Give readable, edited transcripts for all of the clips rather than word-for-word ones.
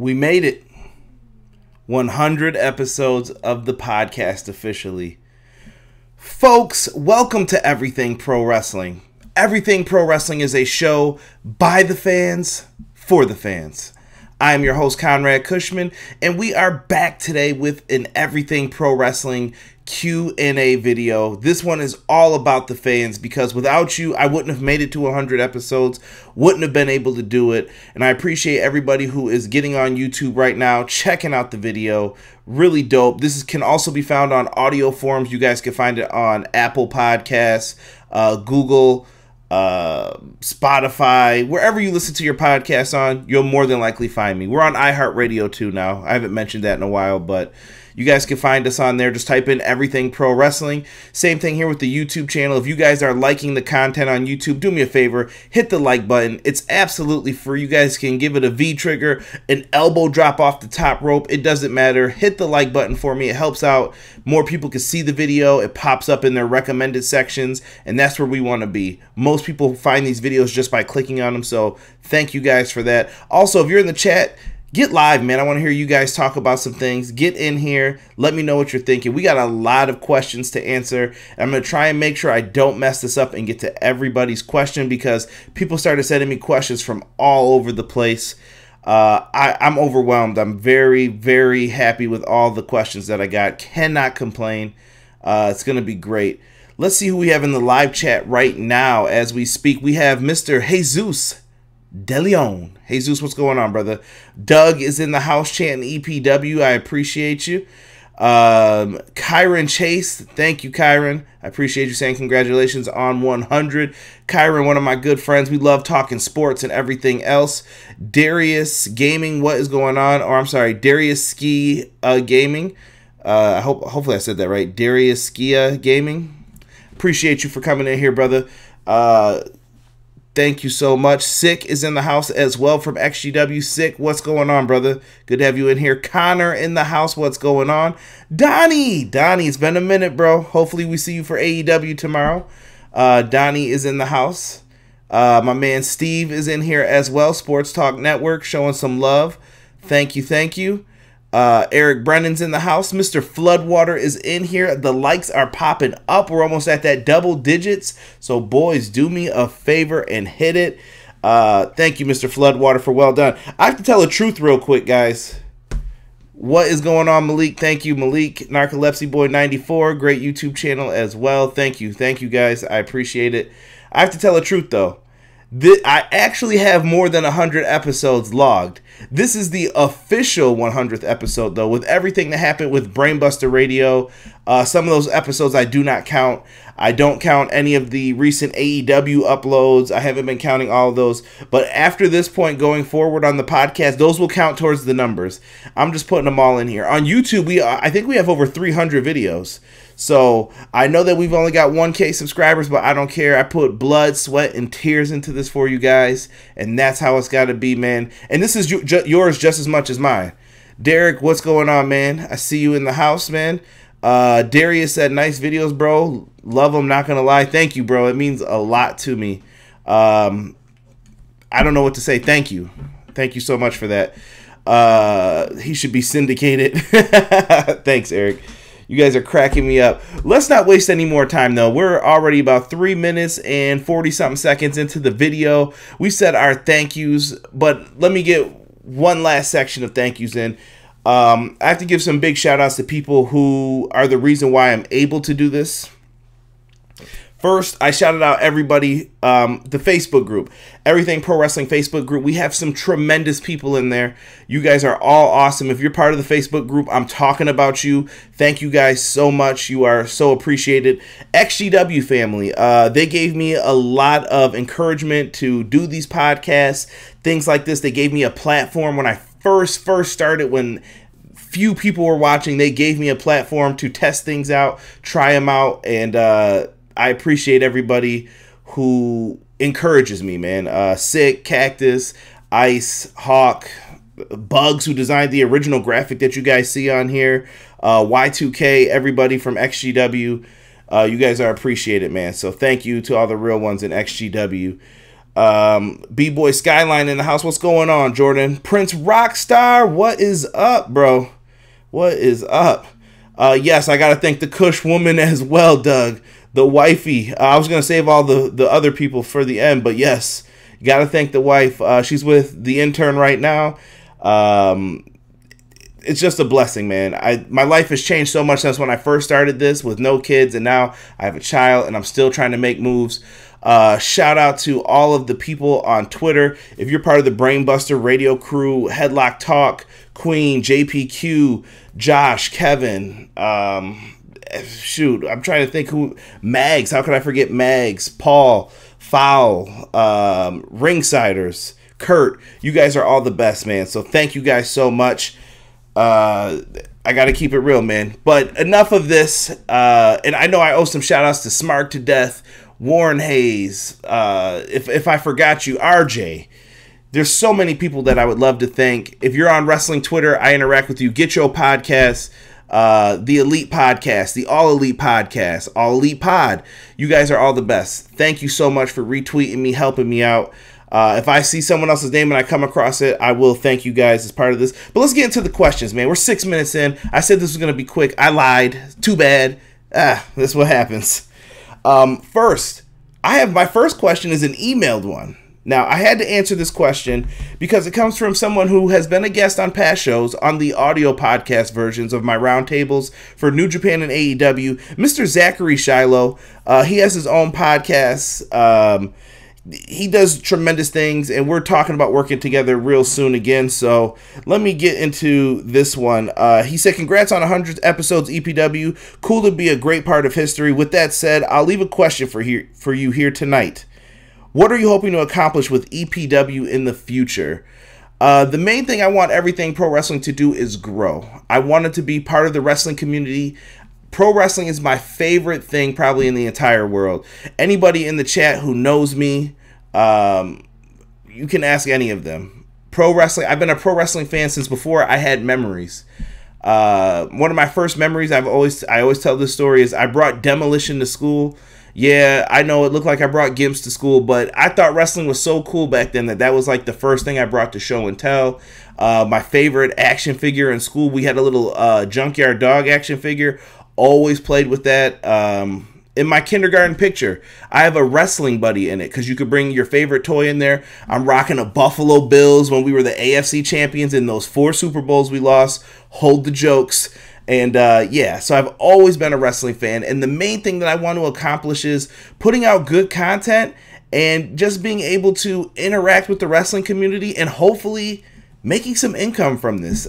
We made it. 100 episodes of the podcast officially. Folks, welcome to Everything Pro Wrestling. Everything Pro Wrestling is a show by the fans, for the fans. I am your host, Conrad Cushman, and we are back today with an Everything Pro Wrestling Q&A video. This one is all about the fans because without you, I wouldn't have made it to 100 episodes, wouldn't have been able to do it. And I appreciate everybody who is getting on YouTube right now, checking out the video. Really dope. This can also be found on audio forms. You guys can find it on Apple Podcasts, Google, Spotify, wherever you listen to your podcasts on, you'll more than likely find me. We're on iHeartRadio too now. I haven't mentioned that in a while, but you guys can find us on there. Just type in Everything Pro Wrestling. Same thing here with the YouTube channel. If you guys are liking the content on YouTube, do me a favor, hit the like button. It's absolutely free. You guys can give it a V trigger, an elbow drop off the top rope. It doesn't matter. Hit the like button for me. It helps out. More people can see the video. It pops up in their recommended sections, and that's where we want to be. Most people find these videos just by clicking on them, so thank you guys for that. Also, if you're in the chat, get live, man. I want to hear you guys talk about some things. Get in here. Let me know what you're thinking. We got a lot of questions to answer. I'm going to try and make sure I don't mess this up and get to everybody's question because people started sending me questions from all over the place. I'm overwhelmed. I'm very, very happy with all the questions that I got. Cannot complain. It's going to be great. Let's see who we have in the live chat right now as we speak. We have Mr. Jesus De Leon. Jesus, what's going on, brother? Doug is in the house chanting EPW. I appreciate you. Kyron Chase, thank you, Kyron. I appreciate you saying congratulations on 100. Kyron, one of my good friends. We love talking sports and everything else. Darius Gaming, what is going on? Or I'm sorry, Darius Ski Gaming. Hopefully I said that right. Darius Skia Gaming. Appreciate you for coming in here, brother. Thank you so much. Sick is in the house as well from XGW. Sick, what's going on, brother? Good to have you in here. Connor in the house, what's going on? Donnie, it's been a minute, bro. Hopefully we see you for AEW tomorrow. Donnie is in the house. My man Steve is in here as well. Sports Talk Network showing some love. Thank you. Eric Brennan's in the house. Mr. Floodwater is in here. The likes are popping up. We're almost at that double digits. So, boys, do me a favor and hit it. Thank you, Mr. Floodwater, for well done. I have to tell the truth real quick, guys. What is going on, Malik? Thank you, Malik. Narcolepsy Boy 94. Great YouTube channel as well. Thank you, guys. I appreciate it. I have to tell the truth, though. I actually have more than 100 episodes logged. This is the official 100th episode, though, with everything that happened with Brainbuster Radio. Some of those episodes I do not count. I don't count any of the recent AEW uploads. I haven't been counting all of those. But after this point going forward on the podcast, those will count towards the numbers. I'm just putting them all in here. On YouTube, I think we have over 300 videos. So I know that we've only got 1K subscribers, but I don't care. I put blood, sweat, and tears into this for you guys, and that's how it's got to be, man. And this is yours just as much as mine. Derek, what's going on, man? I see you in the house, man. Darius said, nice videos, bro. Love them, not going to lie. Thank you, bro. It means a lot to me. I don't know what to say. Thank you. Thank you so much for that. He should be syndicated. Thanks, Eric. You guys are cracking me up. Let's not waste any more time, though. We're already about 3 minutes and 40-something seconds into the video. We said our thank yous, but let me get one last section of thank yous in. I have to give some big shout-outs to people who are the reason why I'm able to do this. First, I shouted out everybody, the Facebook group, Everything Pro Wrestling Facebook group. We have some tremendous people in there. You guys are all awesome. If you're part of the Facebook group, I'm talking about you. Thank you guys so much. You are so appreciated. XGW family, they gave me a lot of encouragement to do these podcasts, things like this. They gave me a platform when I first started, when few people were watching. They gave me a platform to test things out, try them out, and I appreciate everybody who encourages me, man. Sick, Cactus, Ice, Hawk, Bugs, who designed the original graphic that you guys see on here, Y2K, everybody from XGW. You guys are appreciated, man. So thank you to all the real ones in XGW. B-Boy Skyline in the house. What's going on, Jordan? Prince Rockstar, what is up, bro? What is up? Yes, I gotta thank the Kush woman as well, Doug. The wifey. I was gonna save all the other people for the end, but yes, you gotta thank the wife. She's with the intern right now. It's just a blessing, man. My life has changed so much since when I first started this with no kids, and now I have a child, and I'm still trying to make moves. Shout out to all of the people on Twitter. If you're part of the Brainbuster Radio crew, Headlock Talk, Queen, JPQ, Josh, Kevin, shoot, I'm trying to think who, Mags, how could I forget Mags, Paul, Foul, Ringsiders, Kurt, you guys are all the best, man. So thank you guys so much. I got to keep it real, man. But enough of this. And I know I owe some shout outs to Smart to Death, Warren Hayes, if I forgot you, RJ. There's so many people that I would love to thank. If you're on wrestling Twitter, I interact with you. Get Your Podcast, the Elite Podcast, the All Elite Podcast, All Elite Pod. You guys are all the best. Thank you so much for retweeting me, helping me out. If I see someone else's name and I come across it, I will thank you guys as part of this. But let's get into the questions, man. We're 6 minutes in. I said this was going to be quick. I lied. Too bad. That's what happens. First, my first question is an emailed one. Now, I had to answer this question because it comes from someone who has been a guest on past shows on the audio podcast versions of my roundtables for New Japan and AEW, Mr. Zachary Shiloh. He has his own podcast. He does tremendous things, and we're talking about working together real soon again. So let me get into this one. He said, congrats on 100 episodes, EPW. Cool to be a great part of history. With that said, I'll leave a question for you here tonight. What are you hoping to accomplish with EPW in the future? The main thing I want everything pro wrestling to do is grow. I want it to be part of the wrestling community. Pro wrestling is my favorite thing probably in the entire world. Anybody in the chat who knows me, you can ask any of them. Pro wrestling, I've been a pro wrestling fan since before I had memories. One of my first memories, I always tell this story, is I brought Demolition to school. Yeah, I know it looked like I brought Gimps to school, but I thought wrestling was so cool back then that was like the first thing I brought to show and tell. My favorite action figure in school, we had a little Junkyard Dog action figure. Always played with that. In my kindergarten picture, I have a wrestling buddy in it because you could bring your favorite toy in there. I'm rocking a Buffalo Bills when we were the AFC champions in those 4 Super Bowls we lost. Hold the jokes. And yeah, so I've always been a wrestling fan. And the main thing that I want to accomplish is putting out good content and just being able to interact with the wrestling community and hopefully making some income from this.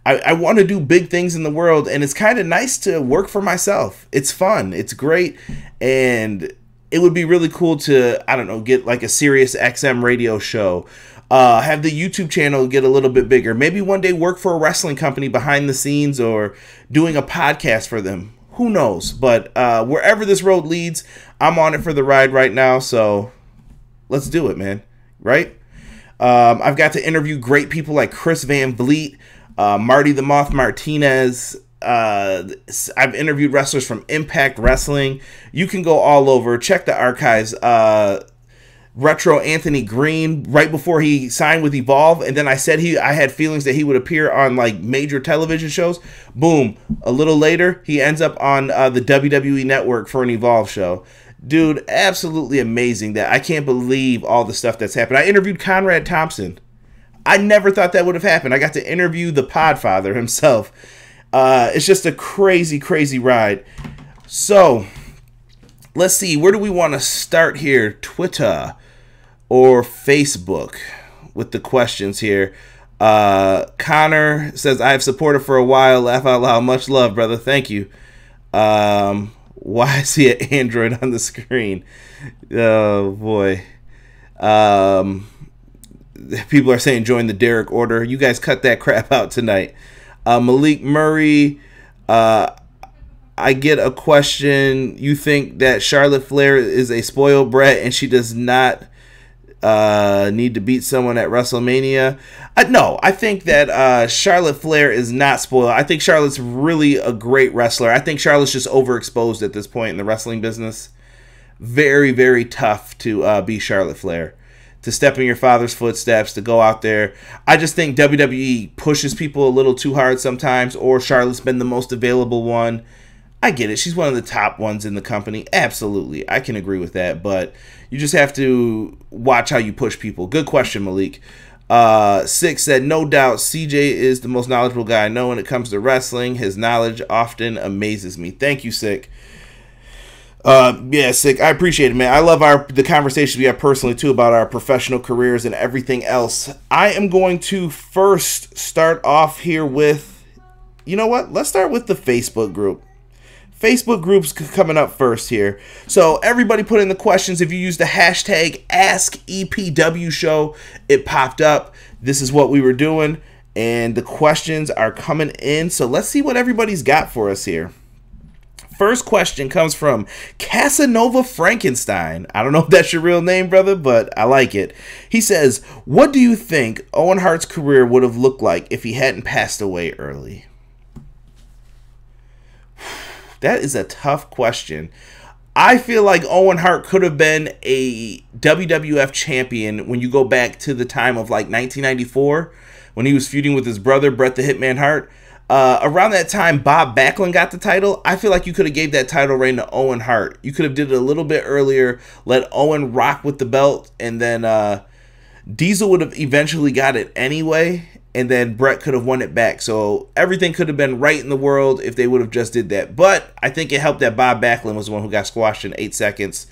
I want to do big things in the world, and it's kind of nice to work for myself. It's fun. It's great. And it would be really cool to, I don't know, get like a Sirius XM radio show. Have the YouTube channel get a little bit bigger. Maybe one day work for a wrestling company behind the scenes or doing a podcast for them. Who knows? But wherever this road leads, I'm on it for the ride right now. So let's do it, man. Right? I've got to interview great people like Chris Van Vliet, Marty the Moth Martinez. I've interviewed wrestlers from Impact Wrestling. You can go all over. Check the archives. Retro Anthony Green, right before he signed with Evolve, and then I said I had feelings that he would appear on like major television shows. Boom, a little later he ends up on the WWE Network for an Evolve show. Dude, absolutely amazing. That I can't believe all the stuff that's happened. I interviewed Conrad Thompson. I never thought that would have happened. I got to interview the Podfather himself. It's just a crazy, crazy ride. So let's see, where do we want to start here? Twitter or Facebook with the questions here. Connor says, I have supported for a while. Laugh out loud. Much love, brother. Thank you. Why is he an Android on the screen? Oh, boy. People are saying join the Derek order. You guys cut that crap out tonight. Malik Murray, I get a question. You think that Charlotte Flair is a spoiled brat and she does not need to beat someone at WrestleMania? No, I think that Charlotte Flair is not spoiled. I think Charlotte's really a great wrestler. I think Charlotte's just overexposed at this point in the wrestling business. very, very tough to be Charlotte Flair. To step in your father's footsteps, to go out there. I just think WWE pushes people a little too hard sometimes, or Charlotte's been the most available one. I get it. She's one of the top ones in the company. Absolutely. I can agree with that, but you just have to watch how you push people. Good question, Malik. Six said, no doubt CJ is the most knowledgeable guy I know when it comes to wrestling. His knowledge often amazes me. Thank you, Sick. Yeah, Sick. I appreciate it, man. I love the conversations we have personally too about our professional careers and everything else. I am going to first start off here with, you know what? Let's start with the Facebook group. Facebook group's coming up first here. So everybody put in the questions. If you use the hashtag AskEPWShow, it popped up. This is what we were doing, and the questions are coming in. So let's see what everybody's got for us here. First question comes from Casanova Frankenstein. I don't know if that's your real name, brother, but I like it. He says, what do you think Owen Hart's career would have looked like if he hadn't passed away early? That is a tough question. I feel like Owen Hart could have been a WWF champion when you go back to the time of like 1994 when he was feuding with his brother, Bret the Hitman Hart. Around that time, Bob Backlund got the title. I feel like you could have gave that title reign to Owen Hart. You could have did it a little bit earlier, let Owen rock with the belt, and then Diesel would have eventually got it anyway, and then Bret could have won it back. So everything could have been right in the world if they would have just did that. But I think it helped that Bob Backlund was the one who got squashed in 8 seconds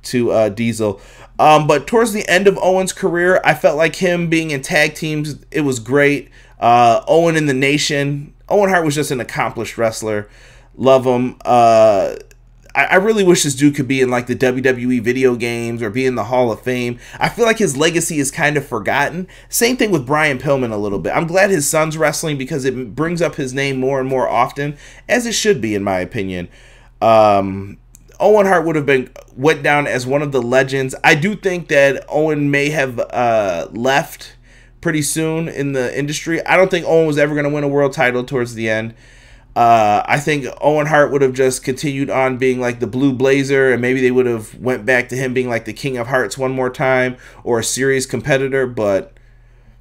to Diesel. But towards the end of Owen's career, I felt like him being in tag teams, it was great. Owen in the Nation. Owen Hart was just an accomplished wrestler. Love him. I really wish this dude could be in like the WWE video games or be in the Hall of Fame. I feel like his legacy is kind of forgotten. Same thing with Brian Pillman a little bit. I'm glad his son's wrestling because it brings up his name more and more often, as it should be in my opinion. Owen Hart would have went down as one of the legends. I do think that Owen may have left pretty soon in the industry. I don't think Owen was ever going to win a world title towards the end. I think Owen Hart would have just continued on being like the Blue Blazer, and maybe they would have went back to him being like the King of Hearts one more time or a serious competitor, but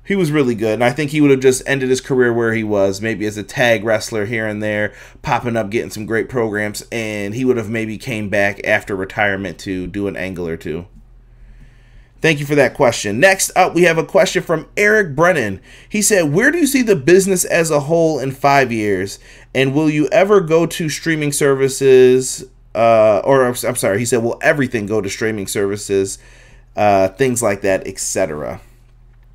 he was really good, and I think he would have just ended his career where he was, maybe as a tag wrestler here and there, popping up, getting some great programs, and he would have maybe came back after retirement to do an angle or two. Thank you for that question. Next up, we have a question from Eric Brennan. He said, where do you see the business as a whole in 5 years? And will you ever go to streaming services? I'm sorry, he said, will everything go to streaming services? Things like that, etc.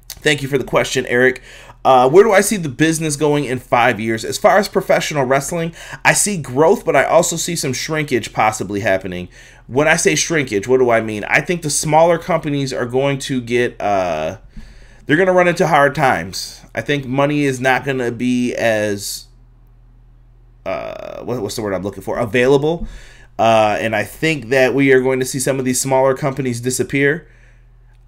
Thank you for the question, Eric. Where do I see the business going in 5 years? As far as professional wrestling, I see growth, but I also see some shrinkage possibly happening. When I say shrinkage, what do I mean? I think the smaller companies are going to get, they're going to run into hard times. I think money is not going to be as, what's the word I'm looking for? Available. And I think that we are going to see some of these smaller companies disappear.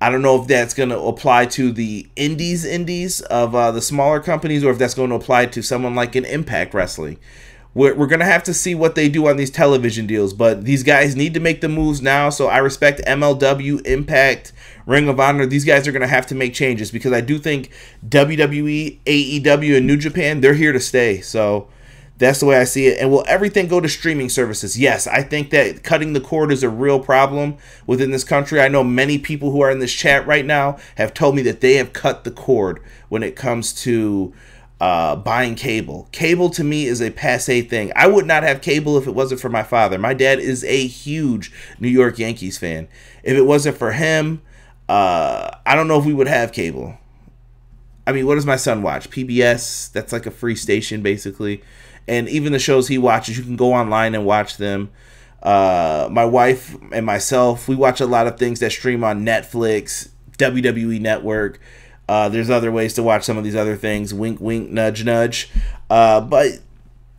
I don't know if that's going to apply to the indies of the smaller companies, or if that's going to apply to someone like an Impact Wrestling. We're going to have to see what they do on these television deals, but these guys need to make the moves now, so I respect MLW, Impact, Ring of Honor. These guys are going to have to make changes because I do think WWE, AEW, and New Japan, they're here to stay, so that's the way I see it. And will everything go to streaming services? Yes, I think that cutting the cord is a real problem within this country. I know many people who are in this chat right now have told me that they have cut the cord when it comes to buying cable. Cable to me is a passé thing. I would not have cable if it wasn't for my father. My dad is a huge New York Yankees fan. If it wasn't for him, I don't know if we would have cable. I mean, what does my son watch? PBS, that's like a free station basically. And even the shows he watches, you can go online and watch them. My wife and myself, we watch a lot of things that stream on Netflix, WWE Network. There's other ways to watch some of these other things. Wink, wink, nudge, nudge. But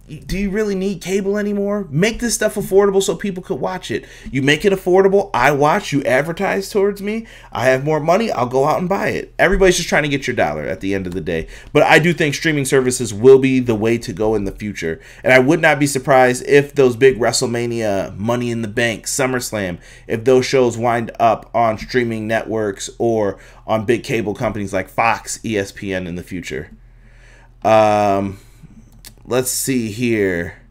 do you really need cable anymore? Make this stuff affordable so people could watch it. You make it affordable, I watch, you advertise towards me, I have more money, I'll go out and buy it. Everybody's just trying to get your dollar at the end of the day. But I do think streaming services will be the way to go in the future. And I would not be surprised if those big WrestleMania, Money in the Bank, SummerSlam, if those shows wind up on streaming networks or on big cable companies like Fox, ESPN in the future. Let's see here.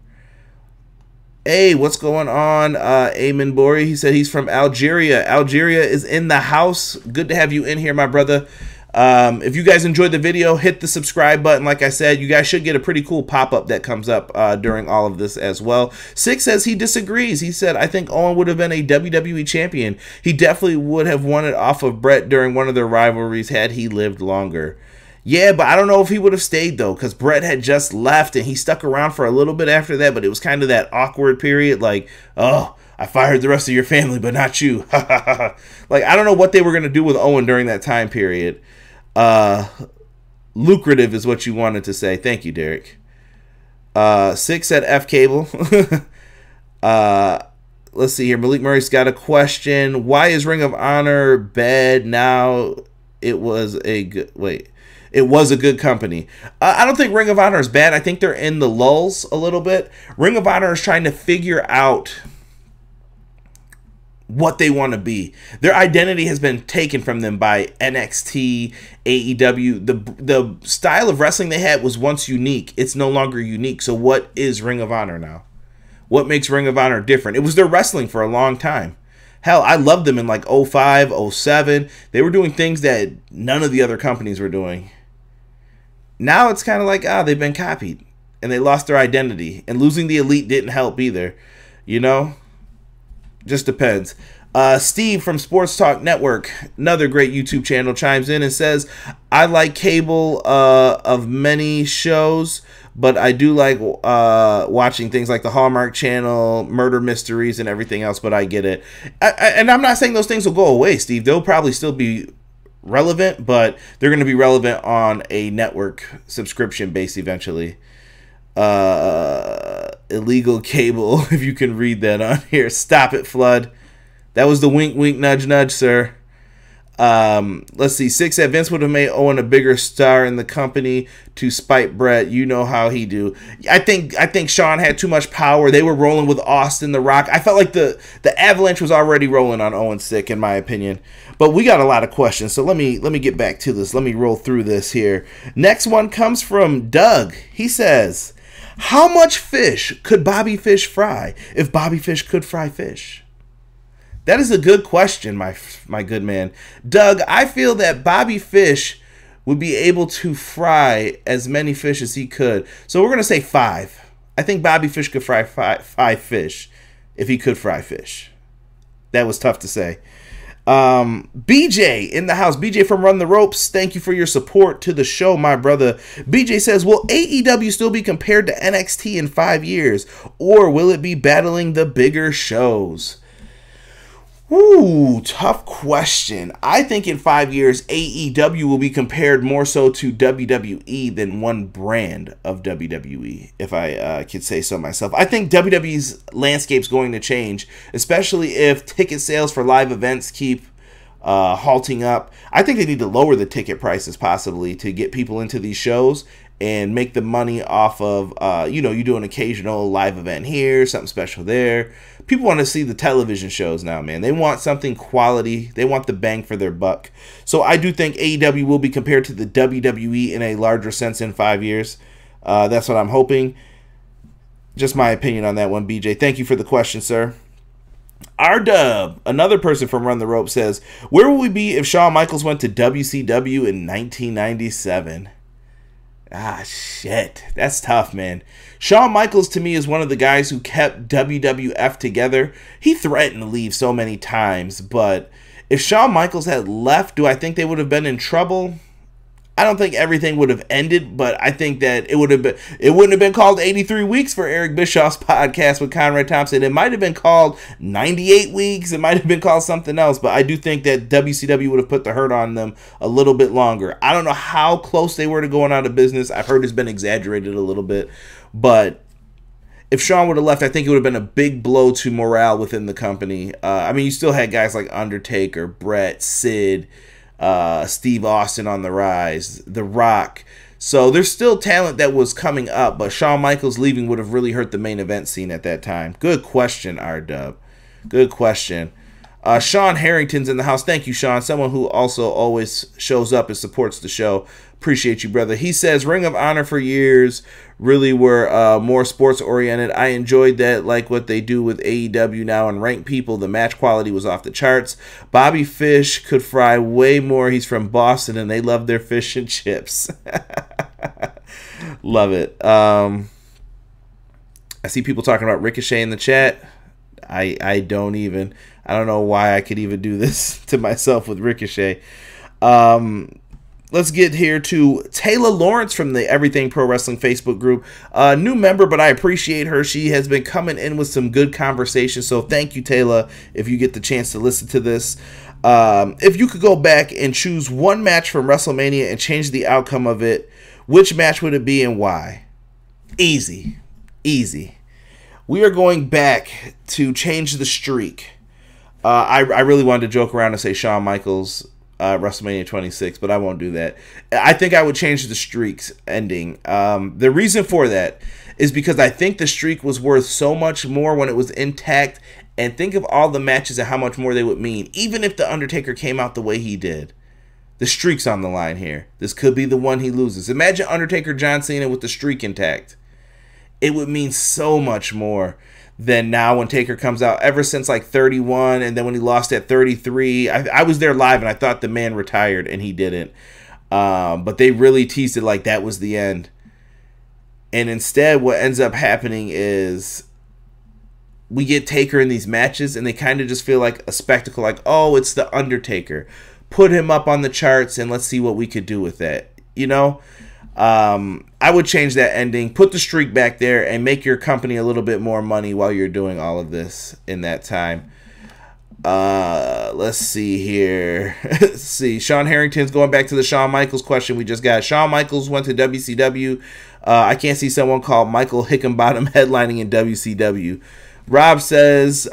Hey, what's going on? Ayman Bori, he said he's from Algeria. Algeria is in the house. Good to have you in here, my brother. If you guys enjoyed the video, hit the subscribe button. Like I said, you guys should get a pretty cool pop-up that comes up during all of this as well. Six says he disagrees. He said, I think Owen would have been a WWE champion. He definitely would have won it off of Brett during one of their rivalries had he lived longer. Yeah, but I don't know if he would have stayed, though, because Brett had just left, and he stuck around for a little bit after that, but it was kind of that awkward period, like, oh, I fired the rest of your family, but not you. Like, I don't know what they were going to do with Owen during that time period. Lucrative is what you wanted to say. Thank you, Derek. Six said F Cable. Let's see here. Malik Murray's got a question. Why is Ring of Honor bad now? It was a good... Wait. It was a good company. I don't think Ring of Honor is bad. I think they're in the lulls a little bit. Ring of Honor is trying to figure out what they want to be. Their identity has been taken from them by NXT, AEW. The style of wrestling they had was once unique. It's no longer unique. So what is Ring of Honor now? What makes Ring of Honor different? It was their wrestling for a long time. Hell, I loved them in like 05, 07. They were doing things that none of the other companies were doing. Now it's kind of like, they've been copied. And they lost their identity. And losing the Elite didn't help either. You know? Just depends. Steve from Sports Talk Network, another great YouTube channel, chimes in and says, I like cable of many shows, but I do like watching things like the Hallmark Channel, murder mysteries, and everything else, but I get it. And I'm not saying those things will go away, Steve. They'll probably still be relevant, but they're going to be relevant on a network subscription base eventually. Illegal cable, if you can read that on here. Stop it, Flood. That was the wink, wink, nudge, nudge, sir. Let's see. Six said Vince would have made Owen a bigger star in the company to spite Brett. You know how he do. I think Shawn had too much power. They were rolling with Austin, The Rock. I felt like the avalanche was already rolling on Owen Sick, in my opinion. But we got a lot of questions, so let me get back to this. Let me roll through this here. Next one comes from Doug. He says, how much fish could Bobby Fish fry if Bobby Fish could fry fish? That is a good question, my good man. Doug, I feel that Bobby Fish would be able to fry as many fish as he could. So we're going to say 5. I think Bobby Fish could fry 5 fish if he could fry fish. That was tough to say. BJ in the house. BJ from Run the Ropes. Thank you for your support to the show, my brother. BJ says, will AEW still be compared to NXT in 5 years? Or will it be battling the bigger shows? Ooh, tough question. I think in 5 years, AEW will be compared more so to WWE than one brand of WWE, if I could say so myself. I think WWE's landscape's going to change, especially if ticket sales for live events keep halting up. I think they need to lower the ticket prices possibly to get people into these shows and make the money off of, you do an occasional live event here, something special there. People want to see the television shows now, man. They want something quality. They want the bang for their buck. So I do think AEW will be compared to the WWE in a larger sense in 5 years. That's what I'm hoping. Just my opinion on that one, BJ. Thank you for the question, sir. R-Dub, another person from Run the Rope, says, where would we be if Shawn Michaels went to WCW in 1997? Ah, shit. That's tough, man. Shawn Michaels, to me, is one of the guys who kept WWF together. He threatened to leave so many times, but if Shawn Michaels had left, do I think they would have been in trouble? I don't think everything would have ended, but I think that it wouldn't have been called 83 Weeks for Eric Bischoff's podcast with Conrad Thompson. It might have been called 98 Weeks. It might have been called something else, but I do think that WCW would have put the hurt on them a little bit longer. I don't know how close they were to going out of business. I've heard it's been exaggerated a little bit, but if Shawn would have left, I think it would have been a big blow to morale within the company. I mean, you still had guys like Undertaker, Brett, Sid, Steve Austin on the rise, The Rock. So there's still talent that was coming up, but Shawn Michaels leaving would have really hurt the main event scene at that time. Good question, R-Dub. Good question. Sean Harrington's in the house. Thank you, Sean. Someone who also always shows up and supports the show. Appreciate you, brother. He says, Ring of Honor for years really were more sports-oriented. I enjoyed that, like what they do with AEW now and rank people. The match quality was off the charts. Bobby Fish could fry way more. He's from Boston, and they love their fish and chips. Love it. I see people talking about Ricochet in the chat. I don't know why I could even do this to myself with Ricochet. Let's get here to Taylor Lawrence from the Everything Pro Wrestling Facebook group. New member, but I appreciate her. She has been coming in with some good conversation, so thank you, Taylor, if you get the chance to listen to this. If you could go back and choose one match from WrestleMania and change the outcome of it, which match would it be and why? Easy. We are going back to change the streak. I really wanted to joke around and say Shawn Michaels WrestleMania 26, but I won't do that. I think I would change the streak's ending. The reason for that is because I think the streak was worth so much more when it was intact, and think of all the matches and how much more they would mean. Even if The Undertaker came out the way he did, the streak's on the line here. This could be the one he loses. Imagine Undertaker John Cena with the streak intact. It would mean so much more than now when Taker comes out. Ever since like 31, and then when he lost at 33, I was there live and I thought the man retired, and he didn't. But they really teased it like that was the end. And instead what ends up happening is we get Taker in these matches, and they kind of just feel like a spectacle, like, oh, it's The Undertaker. Put him up on the charts and let's see what we could do with that, you know? I would change that ending, put the streak back there, and make your company a little bit more money while you're doing all of this in that time. Let's see here. Let's see. Sean Harrington's going back to the Shawn Michaels question we just got. Shawn Michaels went to WCW. I can't see someone called Michael Hickenbottom headlining in WCW. Rob says,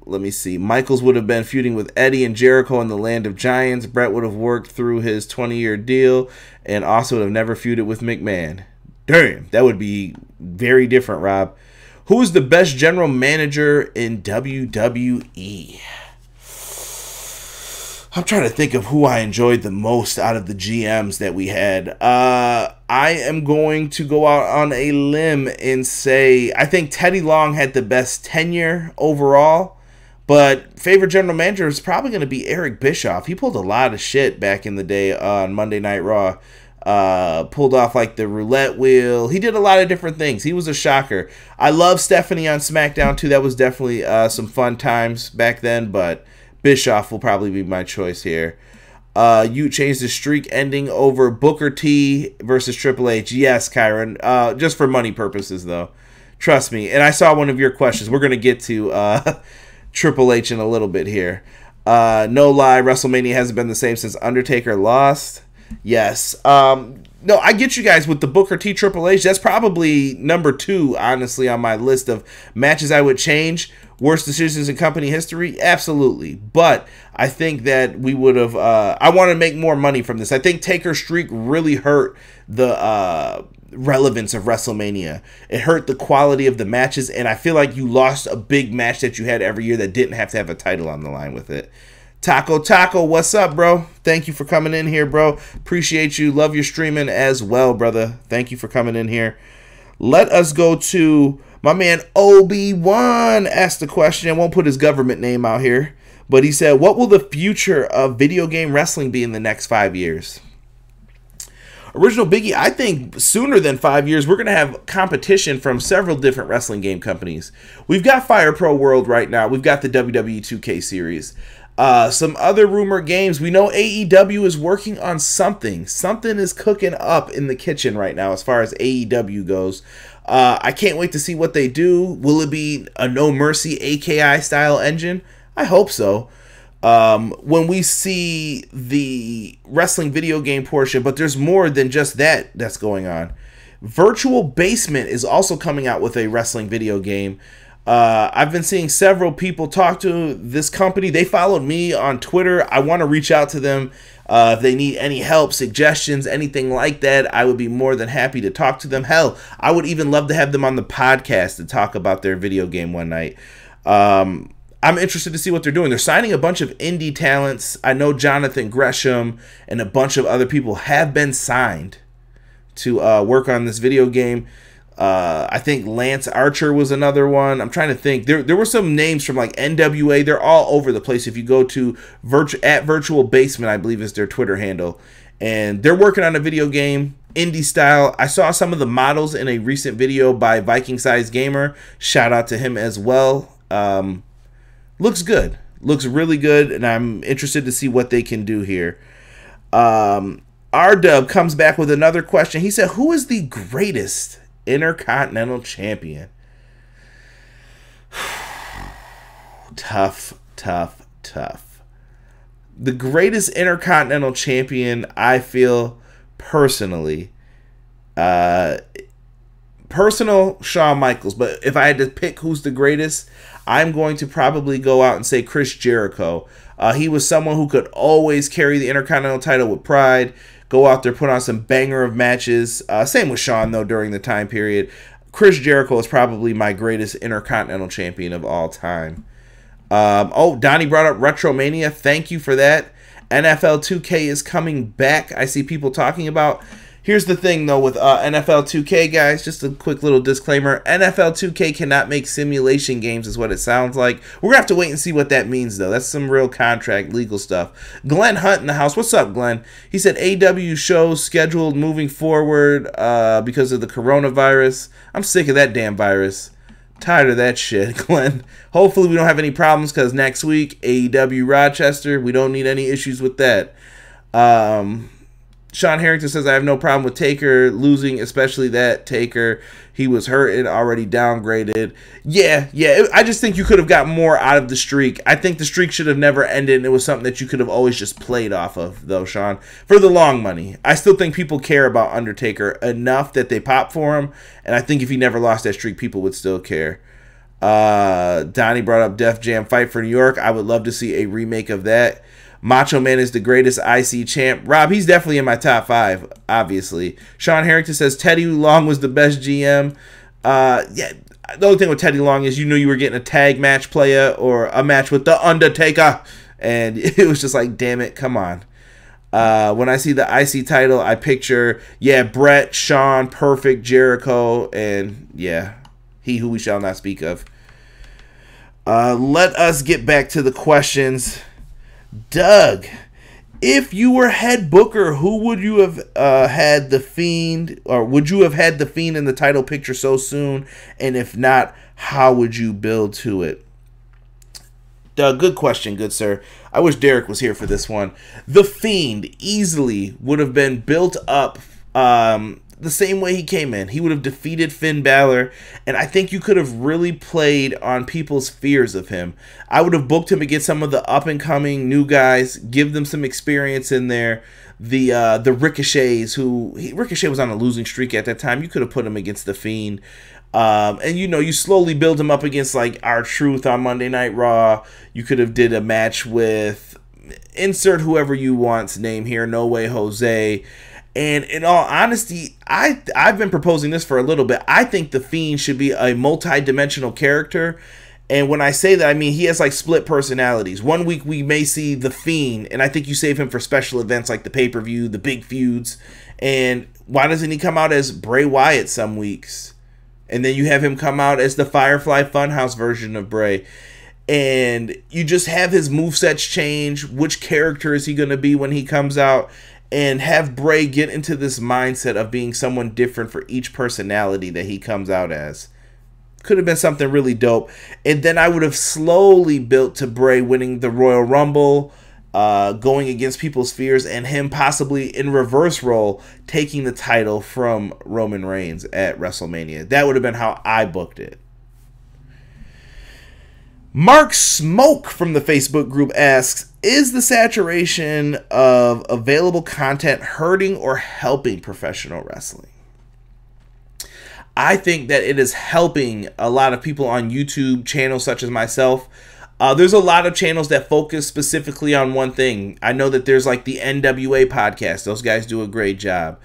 let me see. Michaels would have been feuding with Eddie and Jericho in the Land of Giants. Brett would have worked through his 20-year deal and also would have never feuded with McMahon. Damn, that would be very different, Rob. Who is the best general manager in WWE? I'm trying to think of who I enjoyed the most out of the GMs that we had. I am going to go out on a limb and say I think Teddy Long had the best tenure overall. But favorite general manager is probably going to be Eric Bischoff. He pulled a lot of shit back in the day on Monday Night Raw. Pulled off like the roulette wheel. He did a lot of different things. He was a shocker. I love Stephanie on SmackDown too. That was definitely some fun times back then. But Bischoff will probably be my choice here. You changed the streak ending over Booker T versus Triple H. Yes, Kyron. Just for money purposes though. Trust me. And I saw one of your questions. We're going to get to Triple H in a little bit here. No lie, WrestleMania hasn't been the same since Undertaker lost. Yes. No, I get you guys with the Booker T Triple H. That's probably number 2, honestly, on my list of matches I would change. Worst decisions in company history? Absolutely. But I think that we would have... I want to make more money from this. I think Taker's streak really hurt the... relevance of WrestleMania. It hurt the quality of the matches, and I feel like you lost a big match that you had every year that didn't have to have a title on the line with it. Taco, what's up, bro? Thank you for coming in here, bro. Appreciate you. Love your streaming as well, brother. Thank you for coming in here. Let us go to my man Obi-Wan asked the question. I won't put his government name out here, but he said, what will the future of video game wrestling be in the next 5 years? Original Biggie, I think sooner than 5 years, we're going to have competition from several different wrestling game companies. We've got Fire Pro World right now. We've got the WWE 2K series. Some other rumored games. We know AEW is working on something. Something is cooking up in the kitchen right now as far as AEW goes. I can't wait to see what they do. Will it be a No Mercy AKI style engine? I hope so. When we see the wrestling video game portion, but there's more than just that that's going on. Virtual Basement is also coming out with a wrestling video game. I've been seeing several people talk to this company. They followed me on Twitter. I want to reach out to them. If they need any help, suggestions, anything like that, I would be more than happy to talk to them. Hell, I would even love to have them on the podcast to talk about their video game one night. I'm interested to see what they're doing. They're signing a bunch of indie talents. I know Jonathan Gresham and a bunch of other people have been signed to work on this video game. I think Lance Archer was another one. I'm trying to think. There were some names from like NWA. They're all over the place. If you go to Virtual Basement, I believe is their Twitter handle, and they're working on a video game, indie style. I saw some of the models in a recent video by Viking Size Gamer. Shout out to him as well. Looks good. Looks really good, and I'm interested to see what they can do here. R-Dub comes back with another question. He said, who is the greatest Intercontinental Champion? Tough. The greatest Intercontinental Champion, I feel personally, Shawn Michaels, but if I had to pick who's the greatest, I'm going to probably go out and say Chris Jericho. He was someone who could always carry the Intercontinental title with pride, go out there, put on some banger of matches. Same with Shawn, though, during the time period. Chris Jericho is probably my greatest Intercontinental Champion of all time. Donnie brought up Retromania. Thank you for that. NFL 2K is coming back. I see people talking about. Here's the thing, though, with NFL 2K, guys. Just a quick little disclaimer. NFL 2K cannot make simulation games is what it sounds like. We're going to have to wait and see what that means, though. That's some real contract legal stuff. Glenn Hunt in the house. What's up, Glenn? He said AW shows scheduled moving forward because of the coronavirus. I'm sick of that damn virus. Tired of that shit, Glenn. Hopefully we don't have any problems because next week, AEW Rochester, we don't need any issues with that. Sean Harrington says, I have no problem with Taker losing, especially that Taker. He was hurt and already downgraded. Yeah. I just think you could have got more out of the streak. I think the streak should have never ended, and it was something that you could have always just played off of, though, Sean. For the long money. I still think people care about Undertaker enough that they pop for him, and I think if he never lost that streak, people would still care. Donnie brought up Def Jam Fight for New York. I would love to see a remake of that. Macho Man is the greatest IC champ. Rob, he's definitely in my top 5, obviously. Sean Harrington says Teddy Long was the best GM. The only thing with Teddy Long is you knew you were getting a tag match player or a match with The Undertaker. And it was just like, damn it, come on. When I see the IC title, I picture, Brett, Sean, Perfect, Jericho, and, he who we shall not speak of. Let us get back to the questions. Doug, if you were head booker, who would you have had the Fiend, or would you have had the Fiend in the title picture so soon? And if not, how would you build to it? Doug, good question, good sir. I wish Derek was here for this one. The Fiend easily would have been built up the same way he came in. He would have defeated Finn Balor, and I think you could have really played on people's fears of him. I would have booked him against some of the up-and-coming new guys, give them some experience in there. The Ricochets, Ricochet was on a losing streak at that time. You could have put him against the Fiend. And you slowly build him up against like R-Truth on Monday Night Raw. You could have did a match with insert whoever you want's name here, No Way Jose. And in all honesty, I've been proposing this for a little bit. I think the Fiend should be a multi-dimensional character. And when I say that, I mean he has like split personalities. One week we may see the Fiend, and I think you save him for special events like the pay-per-view, the big feuds. And why doesn't he come out as Bray Wyatt some weeks? And then you have him come out as the Firefly Funhouse version of Bray. And you just have his movesets change. Which character is he going to be when he comes out? And have Bray get into this mindset of being someone different for each personality that he comes out as. Could have been something really dope. And then I would have slowly built to Bray winning the Royal Rumble, going against people's fears, and him possibly in reverse role taking the title from Roman Reigns at WrestleMania. That would have been how I booked it. Mark Smoke from the Facebook group asks, is the saturation of available content hurting or helping professional wrestling? I think that it is helping a lot of people on YouTube channels such as myself. There's a lot of channels that focus specifically on one thing. I know that there's like the NWA podcast. Those guys do a great job.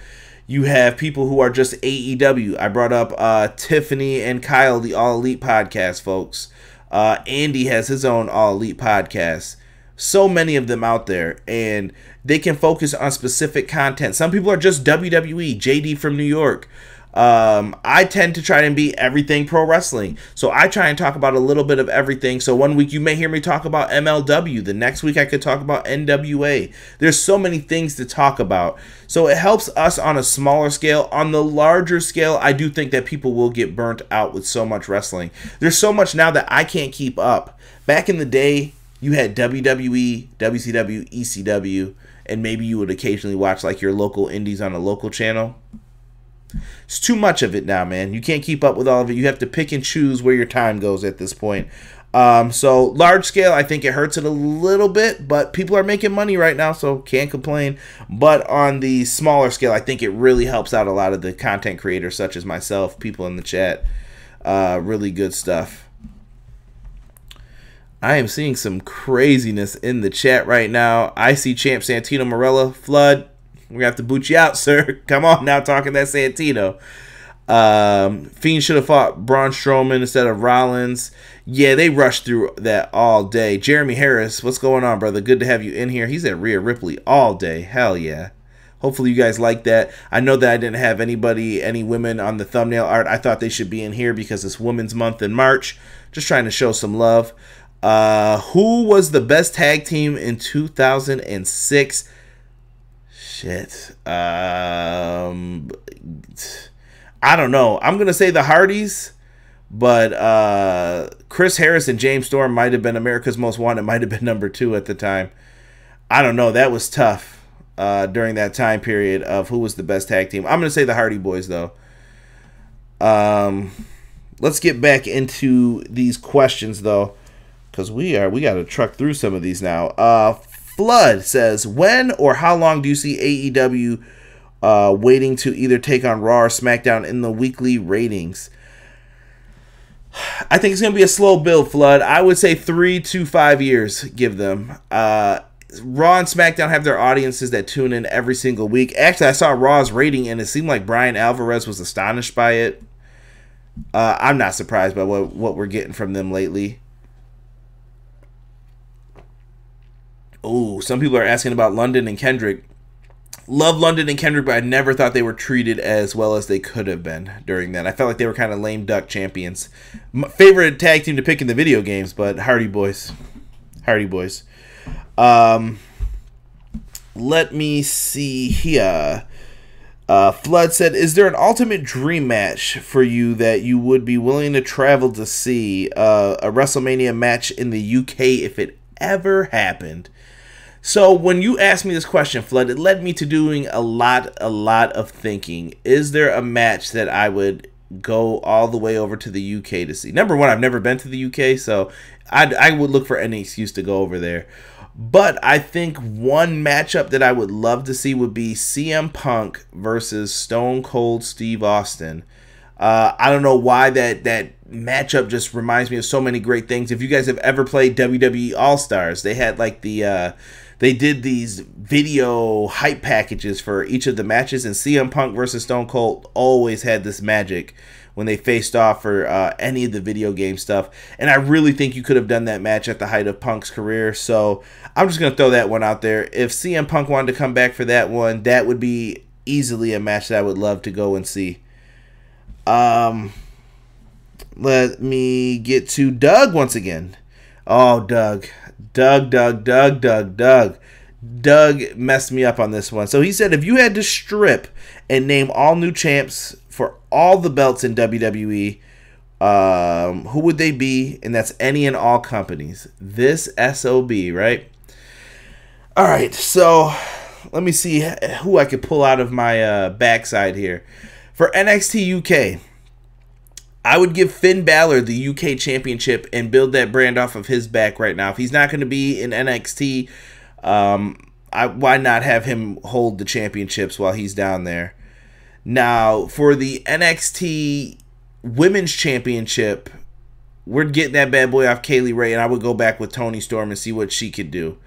You have people who are just AEW. I brought up Tiffany and Kyle, the All Elite podcast, folks. Andy has his own All Elite podcast. So many of them out there, and they can focus on specific content. Some people are just WWE. JD from New York. I tend to try and be everything pro wrestling. So I try and talk about a little bit of everything. So one week you may hear me talk about MLW. The next week I could talk about NWA. There's so many things to talk about. So it helps us on a smaller scale. On the larger scale, I do think that people will get burnt out with so much wrestling. There's so much now that I can't keep up. Back in the day, you had WWE, WCW, ECW, and maybe you would occasionally watch like your local indies on a local channel. It's too much of it now, man. You can't keep up with all of it. You have to pick and choose where your time goes at this point. So large scale, I think it hurts it a little bit, but people are making money right now, so can't complain. But on the smaller scale, I think it really helps out a lot of the content creators such as myself, people in the chat. Really good stuff. I am seeing some craziness in the chat right now. I see Champ Santino Marella. Flood, we're going to have to boot you out, sir. Come on now, talking that Santino. Fiend should have fought Braun Strowman instead of Rollins. Yeah, they rushed through that all day. Jeremy Harris, what's going on, brother? Good to have you in here. He's at Rhea Ripley all day. Hell yeah. Hopefully you guys like that. I know that I didn't have any women on the thumbnail art. I thought they should be in here because it's Women's Month in March. Just trying to show some love. Who was the best tag team in 2006? Shit. I don't know. I'm going to say the Hardys, but Chris Harris and James Storm might have been America's Most Wanted, might have been number 2 at the time. I don't know. That was tough during that time period of who was the best tag team. I'm going to say the Hardy Boys, though. Let's get back into these questions, though, because we got to truck through some of these now. Flood says, when or how long do you see AEW waiting to either take on Raw or SmackDown in the weekly ratings? I think it's going to be a slow build, Flood. I would say 3 to 5 years, give them. Raw and SmackDown have their audiences that tune in every single week. Actually, I saw Raw's rating, and it seemed like Brian Alvarez was astonished by it. I'm not surprised by what we're getting from them lately. Oh, some people are asking about London and Kendrick. Love London and Kendrick, but I never thought they were treated as well as they could have been during that. I felt like they were kind of lame duck champions. My favorite tag team to pick in the video games, but Hardy Boys. Hardy Boys. Let me see here. Flood said, is there an ultimate dream match for you that you would be willing to travel to see? A WrestleMania match in the UK if it ever happened. So when you asked me this question, Flood, it led me to doing a lot of thinking. Is there a match that I would go all the way over to the UK to see? Number one, I've never been to the UK, so I would look for any excuse to go over there. But I think one matchup that I would love to see would be CM Punk versus Stone Cold Steve Austin. I don't know why that matchup just reminds me of so many great things. If you guys have ever played WWE All-Stars, they had like they did these video hype packages for each of the matches, and CM Punk versus Stone Cold always had this magic when they faced off for any of the video game stuff. And I really think you could have done that match at the height of Punk's career. So I'm just going to throw that one out there. If CM Punk wanted to come back for that one, that would be easily a match that I would love to go and see. Let me get to Doug once again. Oh, Doug messed me up on this one. So he said, if you had to strip and name all new champs for all the belts in WWE, who would they be? And that's any and all companies. This SOB, right? All right, so let me see who I could pull out of my backside here. For NXT UK, I would give Finn Balor the UK Championship and build that brand off of his back right now. If he's not going to be in NXT, why not have him hold the championships while he's down there? Now, for the NXT Women's Championship, we're getting that bad boy off Kaylee Ray, and I would go back with Toni Storm and see what she could do.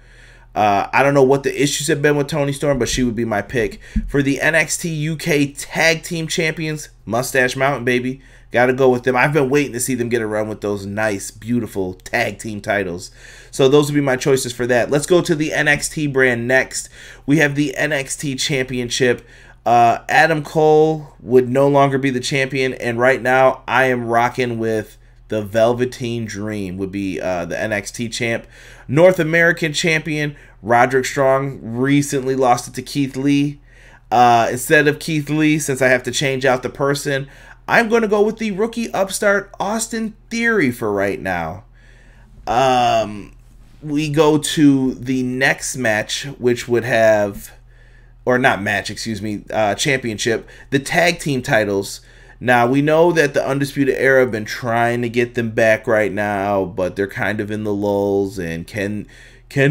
I don't know what the issues have been with Toni Storm, but she would be my pick. For the NXT UK Tag Team Champions, Mustache Mountain, baby. Got to go with them. I've been waiting to see them get a run with those nice, beautiful tag team titles. So those would be my choices for that. Let's go to the NXT brand next. We have the NXT Championship. Adam Cole would no longer be the champion, and right now I am rocking with the Velveteen Dream would be the NXT champ. North American champion Roderick Strong recently lost it to Keith Lee. Instead of Keith Lee, since I have to change out the person, I'm going to go with the rookie upstart Austin Theory for right now. We go to the next match, which would have, or not match, excuse me, championship, the tag team titles. Now, we know that the Undisputed Era have been trying to get them back right now, but they're kind of in the lulls, and can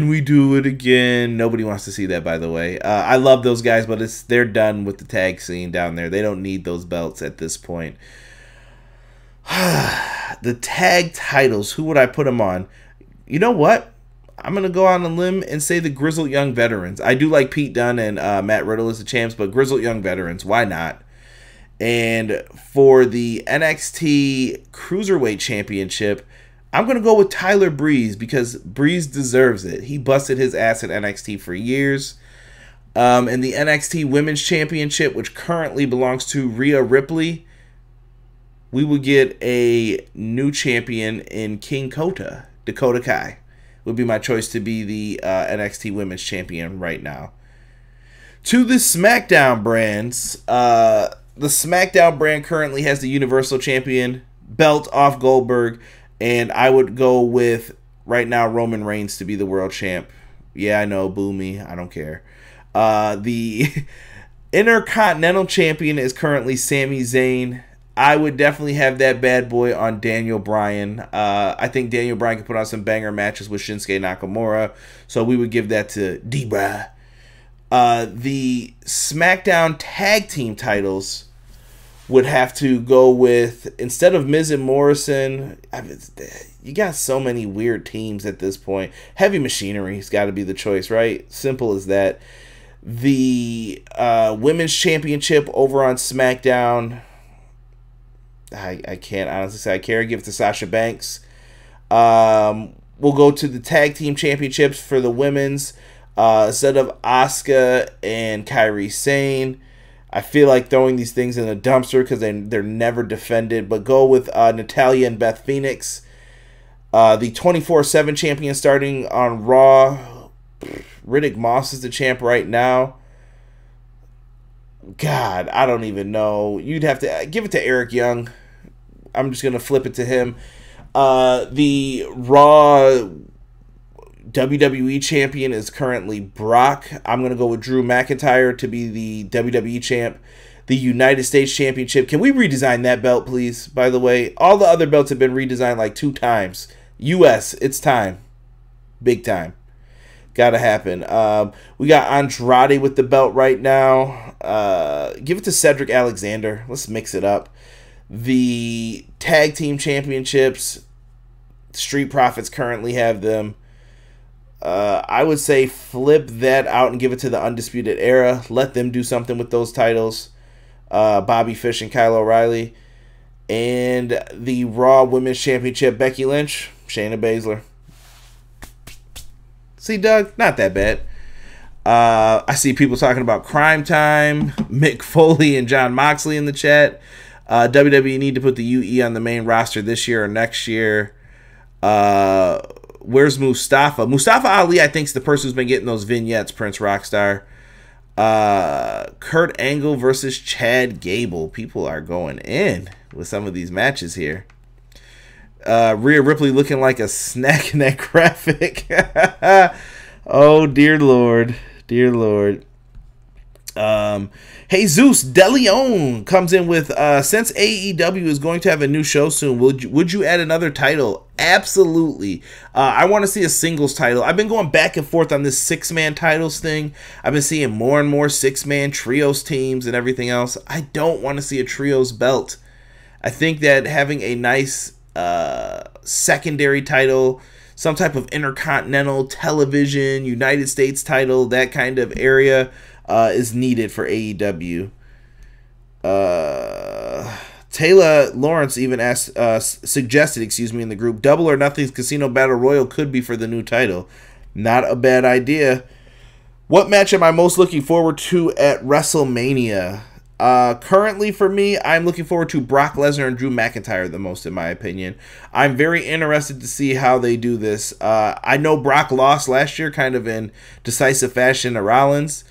we do it again? Nobody wants to see that, by the way. I love those guys, but they're done with the tag scene down there. They don't need those belts at this point. The tag titles, who would I put them on? You know what? I'm going to go on a limb and say the Grizzled Young Veterans. I do like Pete Dunne and Matt Riddle as the champs, but Grizzled Young Veterans, why not? And for the NXT Cruiserweight Championship, I'm going to go with Tyler Breeze because Breeze deserves it. He busted his ass at NXT for years. And the NXT Women's Championship, which currently belongs to Rhea Ripley, we would get a new champion in King Kota. Dakota Kai would be my choice to be the NXT Women's Champion right now. To the SmackDown brands, the SmackDown brand currently has the Universal Champion belt off Goldberg, and I would go with, right now, Roman Reigns to be the world champ. Yeah, I know, boo me, I don't care. The Intercontinental Champion is currently Sami Zayn. I would definitely have that bad boy on Daniel Bryan. I think Daniel Bryan could put on some banger matches with Shinsuke Nakamura, so we would give that to D-Bra. The SmackDown Tag Team titles would have to go with, instead of Miz and Morrison, you got so many weird teams at this point. Heavy Machinery's got to be the choice, right? Simple as that. The Women's Championship over on SmackDown, I can't honestly say I care. Give it to Sasha Banks. We'll go to the Tag Team Championships for the women's. Instead of Asuka and Kairi Sane, I feel like throwing these things in a dumpster because they're never defended. But go with Natalya and Beth Phoenix. The 24/7 champion starting on Raw. Riddick Moss is the champ right now. God, I don't even know. You'd have to give it to Eric Young. I'm just going to flip it to him. The Raw WWE champion is currently Brock. I'm going to go with Drew McIntyre to be the WWE champ. The United States Championship. Can we redesign that belt, please? By the way, all the other belts have been redesigned like 2 times. US, it's time. Big time. Gotta happen. We got Andrade with the belt right now. Give it to Cedric Alexander. Let's mix it up. The Tag Team Championships, Street Profits currently have them. I would say flip that out and give it to the Undisputed Era. Let them do something with those titles. Bobby Fish and Kyle O'Reilly. And the Raw Women's Championship, Becky Lynch, Shayna Baszler. See, Doug, not that bad. I see people talking about Crime Time, Mick Foley and John Moxley in the chat. WWE need to put the UE on the main roster this year or next year. Where's Mustafa? Mustafa Ali, I think, is the person who's been getting those vignettes, Prince Rockstar. Kurt Angle versus Chad Gable. People are going in with some of these matches here. Rhea Ripley looking like a snack in that graphic. Oh, dear Lord. Dear Lord. Jesus De Leon comes in with, since AEW is going to have a new show soon, would you add another title? Absolutely. I want to see a singles title. I've been going back and forth on this 6-man titles thing. I've been seeing more and more 6-man trios teams and everything else. I don't want to see a trios belt. I think that having a nice secondary title, some type of intercontinental television, United States title, that kind of area is needed for AEW. Taylor Lawrence even suggested in the group, Double or Nothing's Casino Battle Royal could be for the new title. Not a bad idea. What match am I most looking forward to at WrestleMania? Currently for me, I'm looking forward to Brock Lesnar and Drew McIntyre the most, in my opinion. I'm very interested to see how they do this. I know Brock lost last year kind of in decisive fashion to Rollins.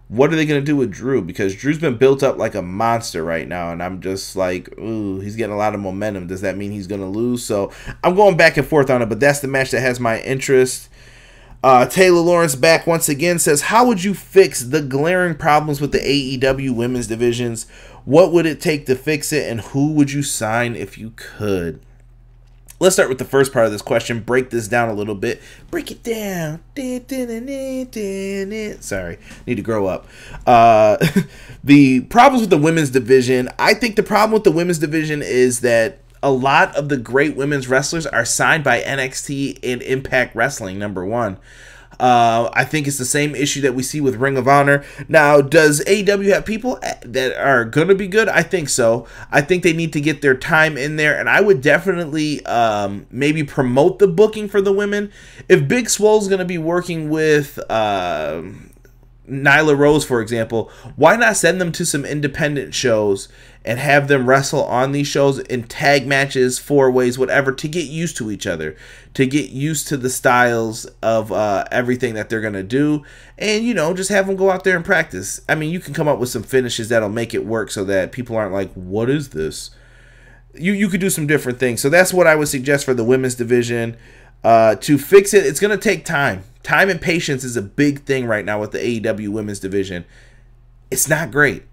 What are they going to do with Drew? Because Drew's been built up like a monster right now, and I'm just like, ooh, he's getting a lot of momentum. Does that mean he's going to lose? So I'm going back and forth on it, but that's the match that has my interest. Taylor Lawrence back once again says, how would you fix the glaring problems with the AEW women's divisions? What would it take to fix it, and who would you sign if you could? Let's start with the first part of this question. Break this down a little bit. Break it down. Sorry, need to grow up. The problems with the women's division. I think the problem with the women's division is that a lot of the great women's wrestlers are signed by NXT and Impact Wrestling, number one. I think it's the same issue that we see with Ring of Honor. Now, does AEW have people that are going to be good? I think so. I think they need to get their time in there, and I would definitely maybe promote the booking for the women. If Big Swole's going to be working with Nyla Rose, for example, why not send them to some independent shows and have them wrestle on these shows in tag matches, 4-ways, whatever, to get used to each other, to get used to the styles of everything that they're going to do, and, you know, just have them go out there and practice. I mean, you can come up with some finishes that'll make it work so that people aren't like, what is this? You could do some different things. So that's what I would suggest for the women's division. To fix it, it's going to take time. Time and patience is a big thing right now with the AEW women's division. It's not great.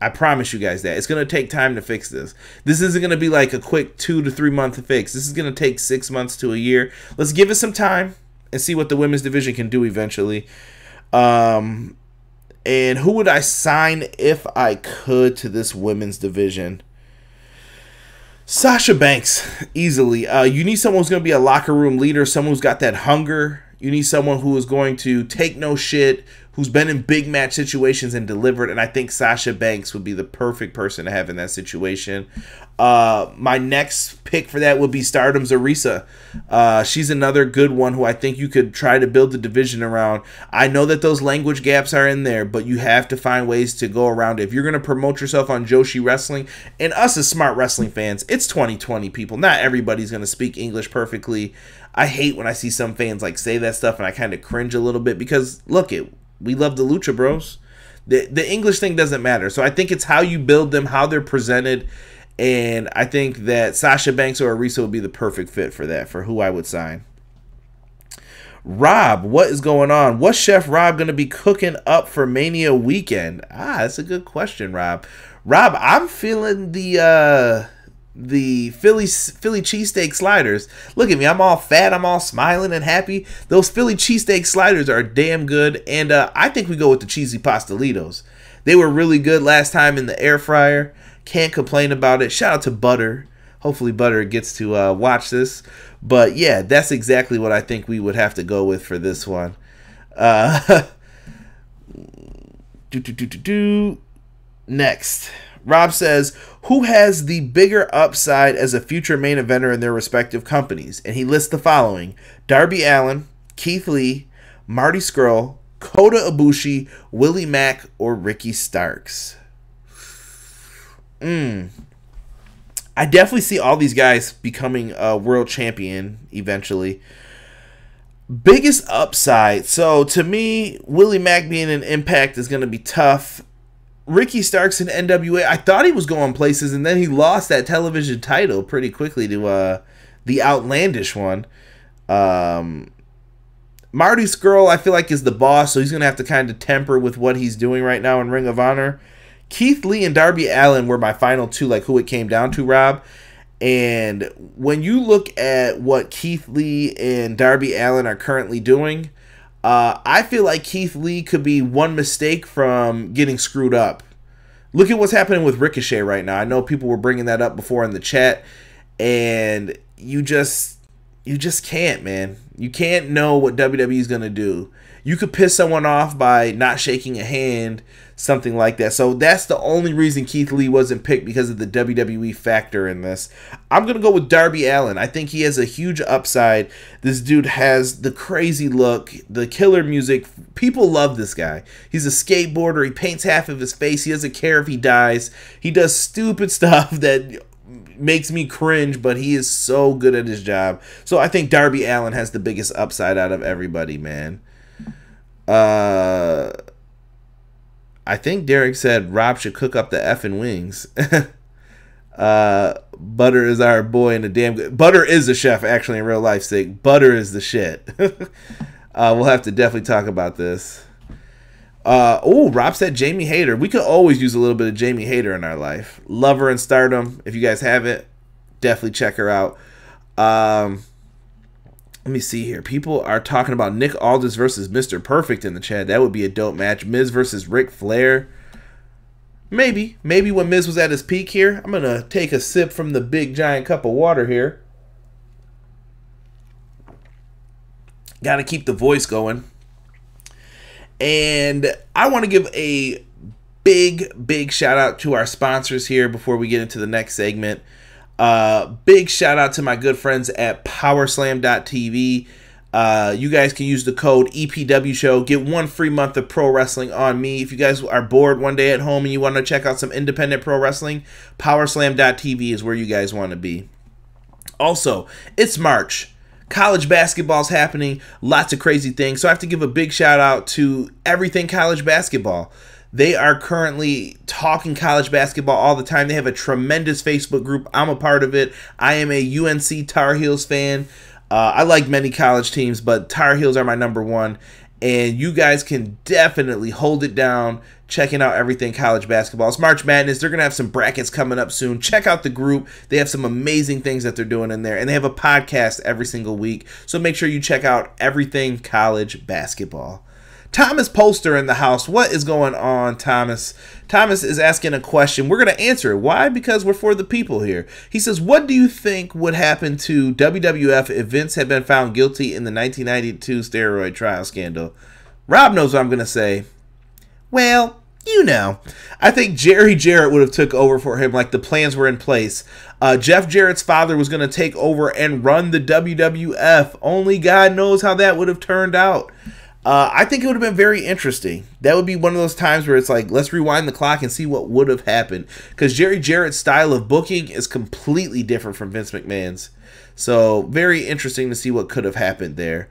I promise you guys that. It's going to take time to fix this. This isn't going to be like a quick 2 to 3 month fix. This is going to take 6 months to a year. Let's give it some time and see what the women's division can do eventually. And who would I sign if I could to this women's division? Sasha Banks, easily. You need someone who's going to be a locker room leader, someone who's got that hunger. You need someone who is going to take no shit, who's been in big match situations and delivered, and I think Sasha Banks would be the perfect person to have in that situation. My next pick for that would be Stardom's Arisa. She's another good one who I think you could try to build the division around. I know that those language gaps are in there, but you have to find ways to go around it. If you're going to promote yourself on Joshi Wrestling, and us as smart wrestling fans, it's 2020, people. Not everybody's going to speak English perfectly. I hate when I see some fans like say that stuff, and I kind of cringe a little bit because, look, we love the Lucha Bros. The English thing doesn't matter. So I think it's how you build them, how they're presented, and I think that Sasha Banks or Arisa would be the perfect fit for that, for who I would sign. Rob, what is going on? What's Chef Rob going to be cooking up for Mania weekend? That's a good question, Rob. Rob, I'm feeling the Philly cheesesteak sliders. Look at me, I'm all fat, I'm all smiling and happy. Those Philly cheesesteak sliders are damn good, and I think we go with the cheesy pastelitos. They were really good last time in the air fryer. Can't complain about it. Shout out to Butter. Hopefully Butter gets to watch this. But yeah, that's exactly what I think we would have to go with for this one. Next. Rob says, who has the bigger upside as a future main eventer in their respective companies? And he lists the following: Darby Allin, Keith Lee, Marty Scurll, Kota Ibushi, Willie Mack, or Ricky Starks. I definitely see all these guys becoming a world champion eventually. Biggest upside. So to me, Willie Mack being an Impact is going to be tough. Ricky Starks in NWA, I thought he was going places, and then he lost that television title pretty quickly to the Outlandish one. Marty Scurll, I feel like, is the boss, so he's going to have to kind of temper with what he's doing right now in Ring of Honor. Keith Lee and Darby Allin were my final two, like who it came down to, Rob. And when you look at what Keith Lee and Darby Allin are currently doing, I feel like Keith Lee could be one mistake from getting screwed up. Look at what's happening with Ricochet right now. I know people were bringing that up before in the chat, and you just can't, man. You can't know what WWE is going to do. You could piss someone off by not shaking a hand, something like that. So that's the only reason Keith Lee wasn't picked, because of the WWE factor in this. I'm going to go with Darby Allin. I think he has a huge upside. This dude has the crazy look, the killer music. People love this guy. He's a skateboarder. He paints half of his face. He doesn't care if he dies. He does stupid stuff that makes me cringe, but he is so good at his job. So I think Darby Allin has the biggest upside out of everybody, man. I think Derek said Rob should cook up the effing wings. Butter is our boy and a damn good. Butter is a chef, actually, in real life sake. Butter is the shit. We'll have to definitely talk about this. Rob said Jamie Hayter. We could always use a little bit of Jamie Hayter in our life. Love her in Stardom. If you guys haven't, definitely check her out. Let me see here. People are talking about Nick Aldis versus Mr. Perfect in the chat. That would be a dope match. Miz versus Ric Flair. Maybe when Miz was at his peak here. I'm going to take a sip from the big giant cup of water here. Got to keep the voice going. And I want to give a big shout out to our sponsors here before we get into the next segment. Big shout out to my good friends at powerslam.tv. You guys can use the code EPW show. Get 1 free month of pro wrestling on me. If you guys are bored one day at home and you want to check out some independent pro wrestling, powerslam.tv is where you guys want to be. Also, it's March. College basketball's happening. Lots of crazy things. So I have to give a big shout out to Everything College Basketball. They are currently talking college basketball all the time. They have a tremendous Facebook group. I'm a part of it. I am a UNC Tar Heels fan. I like many college teams, but Tar Heels are my number one. And you guys can definitely hold it down checking out Everything College Basketball. It's March Madness. They're going to have some brackets coming up soon. Check out the group. They have some amazing things that they're doing in there. And they have a podcast every single week. So make sure you check out Everything College Basketball. Thomas Poster in the house. What is going on, Thomas? Thomas is asking a question. We're going to answer it. Why? Because we're for the people here. He says, what do you think would happen to WWF if Vince had been found guilty in the 1992 steroid trial scandal? Rob knows what I'm going to say. Well, you know. I think Jerry Jarrett would have took over for him, like the plans were in place. Jeff Jarrett's father was going to take over and run the WWF. Only God knows how that would have turned out. I think it would have been very interesting. That would be one of those times where it's like, let's rewind the clock and see what would have happened. Because Jerry Jarrett's style of booking is completely different from Vince McMahon's. So, very interesting to see what could have happened there.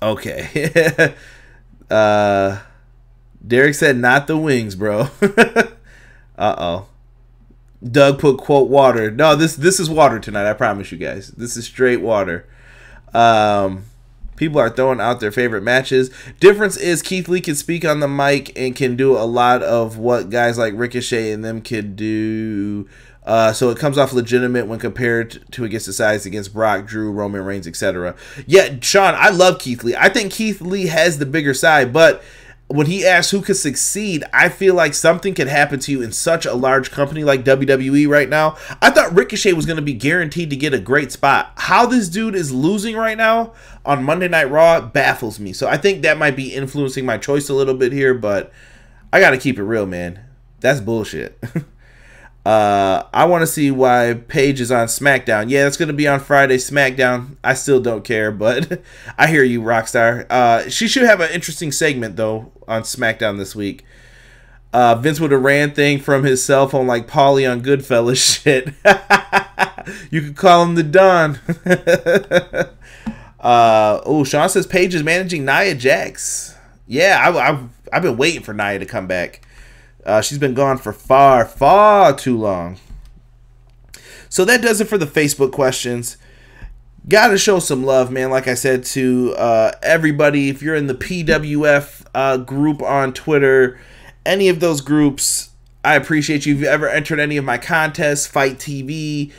Okay. Derek said, not the wings, bro. Uh-oh. Doug put, quote, water. No, this is water tonight, I promise you guys. This is straight water. People are throwing out their favorite matches. Difference is Keith Lee can speak on the mic and can do a lot of what guys like Ricochet and them could do. So it comes off legitimate when compared to against the sides against Brock, Drew, Roman Reigns, etc. Yeah, Sean, I love Keith Lee. I think Keith Lee has the bigger side, but when he asks who could succeed, I feel like something could happen to you in such a large company like WWE right now. I thought Ricochet was going to be guaranteed to get a great spot. How this dude is losing right now on Monday Night Raw baffles me. So I think that might be influencing my choice a little bit here, but I got to keep it real, man. That's bullshit. I want to see why Paige is on SmackDown. Yeah, it's going to be on Friday SmackDown. I still don't care, but I hear you, Rockstar. She should have an interesting segment, though, on SmackDown this week. Vince would have ran thing from his cell phone like Paulie on Goodfellas shit. You could call him the Don. Sean says Paige is managing Nia Jax. Yeah, I've been waiting for Nia to come back. She's been gone for far too long. So that does it for the Facebook questions. Gotta show some love, man. Like I said, to everybody, if you're in the PWF group on Twitter, any of those groups, I appreciate you. If you ever entered any of my contests, Fight TV,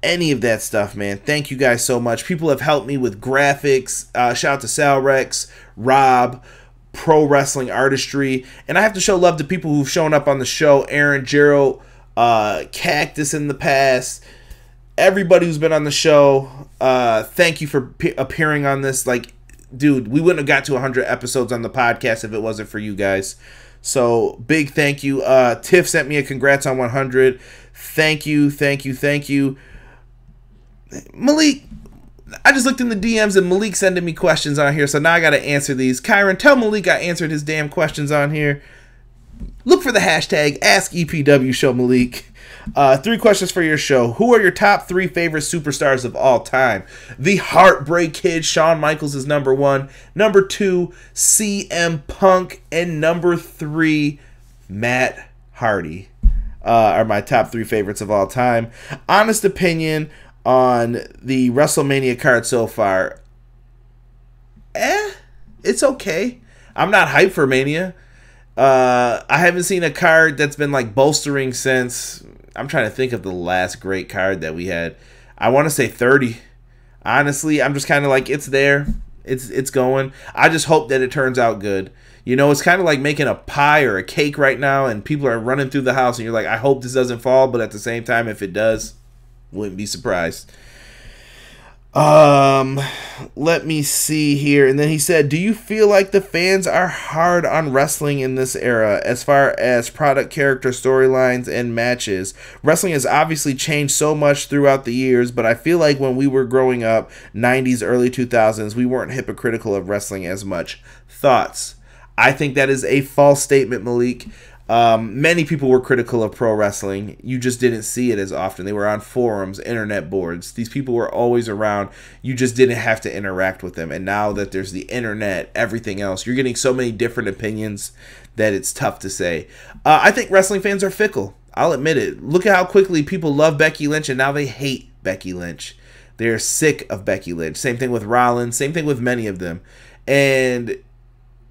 any of that stuff, man, thank you guys so much. People have helped me with graphics. Shout out to Sal Rex, Rob, Pro Wrestling Artistry. And I have to show love to people who've shown up on the show. Aaron, Gerald, Cactus in the past. Everybody who's been on the show, thank you for appearing on this. Like, dude, we wouldn't have got to 100 episodes on the podcast if it wasn't for you guys. So, big thank you. Tiff sent me a congrats on 100. Thank you, thank you, thank you. Malik, I just looked in the DMs and Malik sending me questions on here, so now I got to answer these. Kyron, tell Malik I answered his damn questions on here. Look for the hashtag AskEPW Malik. 3 questions for your show. Who are your top 3 favorite superstars of all time? The Heartbreak Kid, Shawn Michaels, is number 1. Number 2, CM Punk. And number 3, Matt Hardy are my top 3 favorites of all time. Honest opinion on the WrestleMania card so far. It's okay. I'm not hyped for Mania. I haven't seen a card that's been like bolstering since. I'm trying to think of the last great card that we had. I want to say 30. Honestly, I'm just kind of like, it's there. It's going. I just hope that it turns out good. You know, it's kind of like making a pie or a cake right now, and people are running through the house, and you're like, I hope this doesn't fall, but at the same time, if it does, wouldn't be surprised. Let me see here. And then he said, do you feel like the fans are hard on wrestling in this era as far as product, character, storylines, and matches? Wrestling has obviously changed so much throughout the years, but I feel like when we were growing up, 90s, early 2000s, we weren't hypocritical of wrestling as much. Thoughts? I think that is a false statement, Malik. Many people were critical of pro wrestling. You just didn't see it as often. They were on forums, internet boards. These people were always around. You just didn't have to interact with them. And now that there's the internet, everything else, you're getting so many different opinions that it's tough to say. I think wrestling fans are fickle. I'll admit it. Look at how quickly people love Becky Lynch and now they hate Becky Lynch. They're sick of Becky Lynch. Same thing with Rollins. Same thing with many of them. And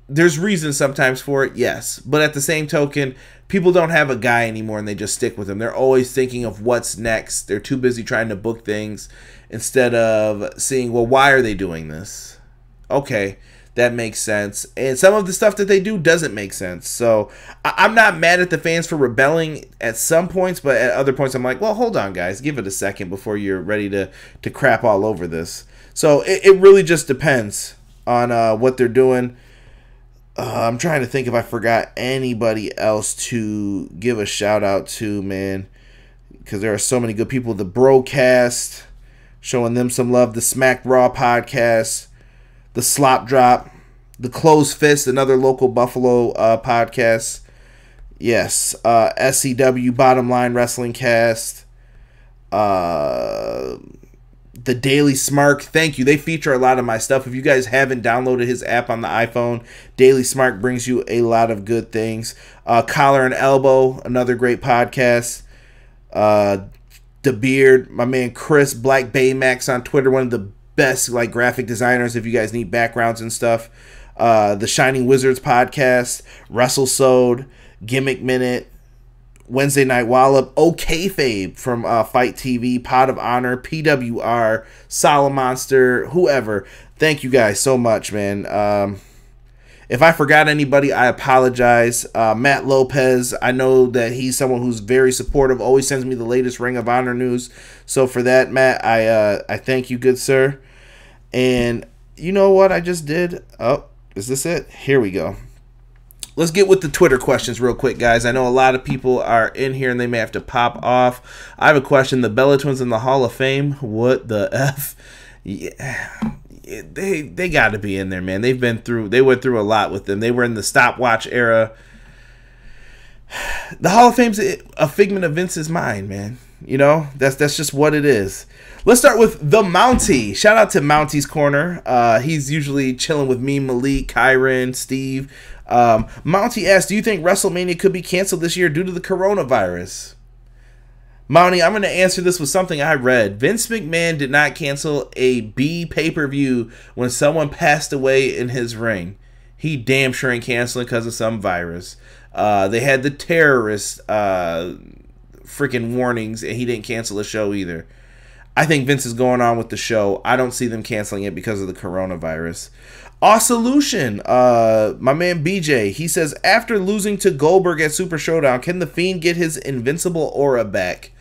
there's reasons sometimes for it, yes. But at the same token, people don't have a guy anymore and they just stick with him. They're always thinking of what's next. They're too busy trying to book things instead of seeing, well, why are they doing this? Okay, that makes sense. And some of the stuff that they do doesn't make sense. So I'm not mad at the fans for rebelling at some points, but at other points I'm like, well, hold on, guys. Give it a second before you're ready to crap all over this. So it really just depends on what they're doing. I'm trying to think if I forgot anybody else to give a shout out to, man, because there are so many good people. The Broadcast, showing them some love. The Smack Raw podcast, the Slop Drop, the Closed Fist, another local Buffalo podcast. Yes, SCW Bottom Line Wrestling Cast. The Daily Smark, thank you. They feature a lot of my stuff. If you guys haven't downloaded his app on the iPhone, Daily Smark brings you a lot of good things. Collar and Elbow, another great podcast. The Beard, my man Chris, Black Baymax on Twitter, one of the best like graphic designers if you guys need backgrounds and stuff. The Shining Wizards podcast, WrestleSode, Gimmick Minute, Wednesday Night Wallop, Okayfabe from Fight TV, Pod of Honor, PWR, Solid Monster, whoever. Thank you guys so much, man. If I forgot anybody, I apologize. Matt Lopez, I know that he's someone who's very supportive, always sends me the latest Ring of Honor news. So for that, Matt, I thank you, good sir. And you know what I just did? Oh, is this it? Here we go. Let's get with the Twitter questions real quick, guys. I know a lot of people are in here and they may have to pop off. I have a question. The Bella Twins in the Hall of Fame, what the F? Yeah, they got to be in there, man. They went through a lot with them. They were in the stopwatch era. The Hall of Fame's a figment of Vince's mind, man. You know, that's just what it is. Let's start with the Mountie. Shout out to Mountie's Corner. He's usually chilling with me, Malik, Kyron, Steve. Mountie asks, do you think WrestleMania could be canceled this year due to the coronavirus? Mountie, I'm going to answer this with something I read. Vince McMahon did not cancel a B pay-per-view when someone passed away in his ring. He damn sure ain't canceling because of some virus. They had the terrorist freaking warnings, and he didn't cancel the show either. I think Vince is going on with the show. I don't see them canceling it because of the coronavirus. Solution, my man BJ, he says, after losing to Goldberg at Super Showdown, can The Fiend get his invincible aura back?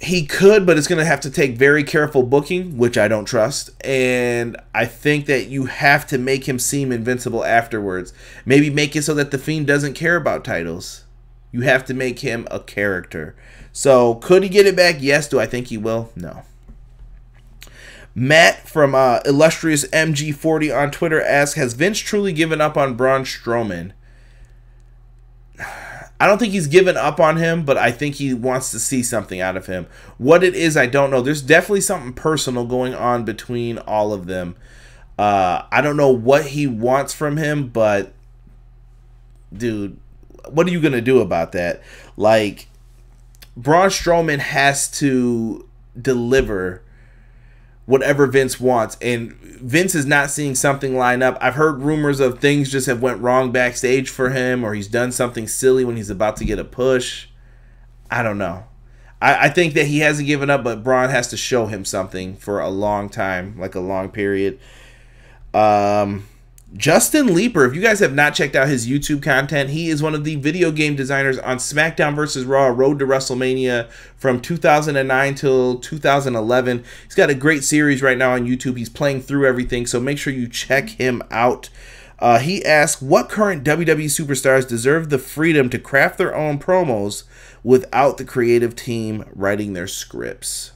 He could, but it's going to have to take very careful booking, which I don't trust. And I think that you have to make him seem invincible afterwards. Maybe make it so that The Fiend doesn't care about titles. You have to make him a character. So, could he get it back? Yes. Do I think he will? No. Matt from Illustrious MG40 on Twitter asks, has Vince truly given up on Braun Strowman? I don't think he's given up on him, but I think he wants to see something out of him. What it is, I don't know. There's definitely something personal going on between all of them. I don't know what he wants from him, but dude, what are you going to do about that? Like, Braun Strowman has to deliver whatever Vince wants, and Vince is not seeing something line up. I've heard rumors of things just have went wrong backstage for him, or he's done something silly when he's about to get a push. I don't know. I think that he hasn't given up, but Braun has to show him something for a long time, like a long period. Justin Leeper, if you guys have not checked out his YouTube content, he is one of the video game designers on SmackDown vs. Raw, Road to WrestleMania from 2009 till 2011. He's got a great series right now on YouTube. He's playing through everything, so make sure you check him out. He asked, what current WWE superstars deserve the freedom to craft their own promos without the creative team writing their scripts?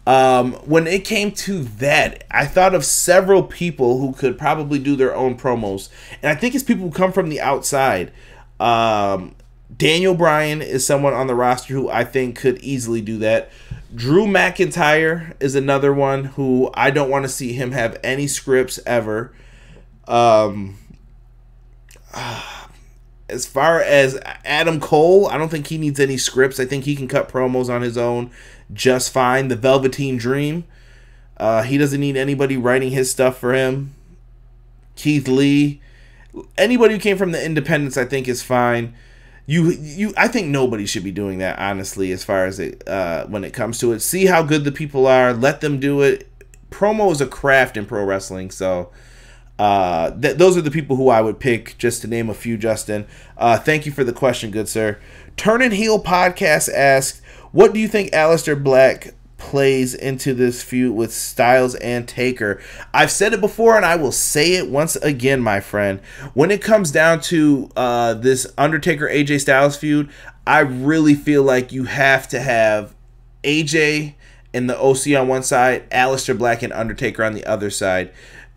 When it came to that, I thought of several people who could probably do their own promos, and I think it's people who come from the outside. Daniel Bryan is someone on the roster who I think could easily do that. Drew McIntyre is another one who I don't want to see him have any scripts ever. As far as Adam Cole, I don't think he needs any scripts. I think he can cut promos on his own just fine. The Velveteen Dream, he doesn't need anybody writing his stuff for him. Keith Lee, anybody who came from the independents, I think is fine. I think nobody should be doing that, honestly, as far as it when it comes to it. See how good the people are, let them do it. Promo is a craft in pro wrestling, so those are the people who I would pick, just to name a few. Justin, thank you for the question, good sir. Turn and Heel Podcast asks, what do you think Aleister Black plays into this feud with Styles and Taker? I've said it before, and I will say it once again, my friend. When it comes down to this Undertaker AJ Styles feud, I really feel like you have to have AJ and the OC on one side, Aleister Black and Undertaker on the other side.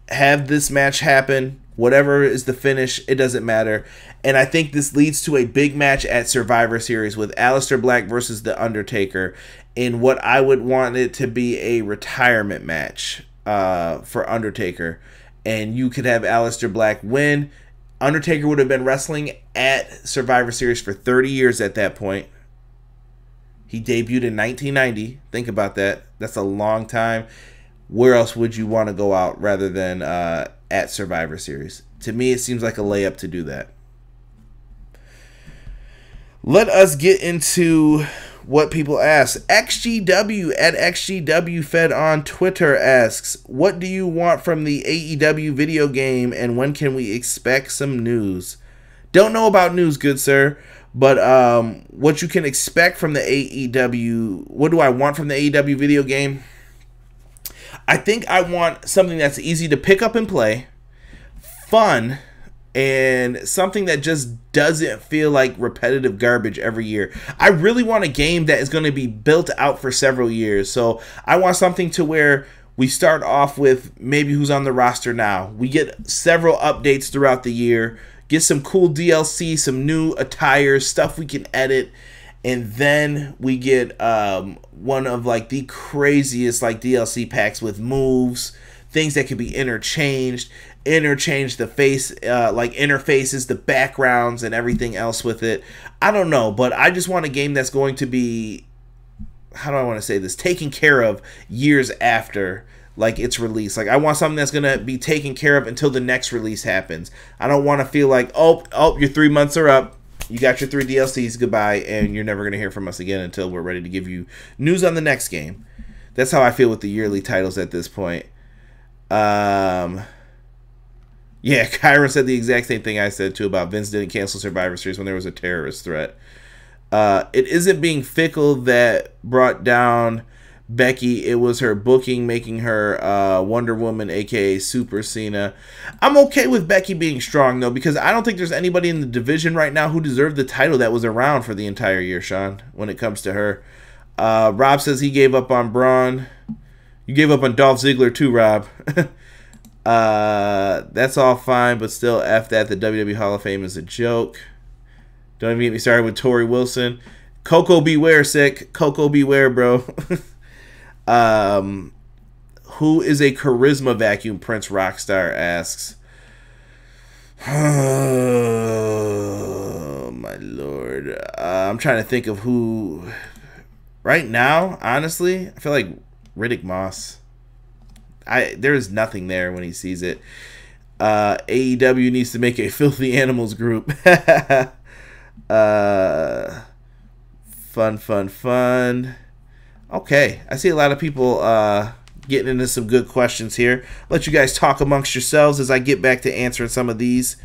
Have this match happen. Whatever is the finish, it doesn't matter. And I think this leads to a big match at Survivor Series with Aleister Black versus The Undertaker, in what I would want it to be a retirement match for Undertaker. And you could have Aleister Black win. Undertaker would have been wrestling at Survivor Series for 30 years at that point. He debuted in 1990. Think about that. That's a long time. Where else would you want to go out rather than at Survivor Series? To me, it seems like a layup to do that. Let us get into what people ask. XGW at XGW Fed on Twitter asks, what do you want from the AEW video game, and when can we expect some news? Don't know about news, good sir, but what you can expect from the AEW, what do I want from the AEW video game? I think I want something that's easy to pick up and play, fun, and something that just doesn't feel like repetitive garbage every year. I really want a game that is going to be built out for several years. So I want something to where we start off with maybe who's on the roster now. We get several updates throughout the year, get some cool DLC, some new attire, stuff we can edit, and then we get one of like the craziest like DLC packs with moves things that could be interchanged the face, like interfaces, the backgrounds, and everything else with it. I don't know, but I just want a game that's going to be, how do I want to say this, taken care of years after like its release. Like, I want something that's going to be taken care of until the next release happens. I don't want to feel like, oh, your 3 months are up. You got your 3 DLCs, goodbye, and you're never going to hear from us again until we're ready to give you news on the next game. That's how I feel with the yearly titles at this point. Yeah, Kyron said the exact same thing I said, too, about Vince didn't cancel Survivor Series when there was a terrorist threat. It isn't being fickle that brought down Becky. It was her booking making her Wonder Woman, a.k.a. Super Cena. I'm okay with Becky being strong, though, because I don't think there's anybody in the division right now who deserved the title that was around for the entire year, Sean, when it comes to her. Rob says he gave up on Braun. You gave up on Dolph Ziggler, too, Rob. That's all fine, but still, F that. The WWE Hall of Fame is a joke. Don't even get me started with Tori Wilson. Coco beware, sick. Coco beware, bro. Who is a charisma vacuum? Prince Rockstar asks. Oh, my Lord. I'm trying to think of who. Right now, honestly, I feel like Riddick Moss. There is nothing there when he sees it. AEW needs to make a Filthy Animals group. Fun. Okay, I see a lot of people getting into some good questions here. Let you guys talk amongst yourselves as I get back to answering some of these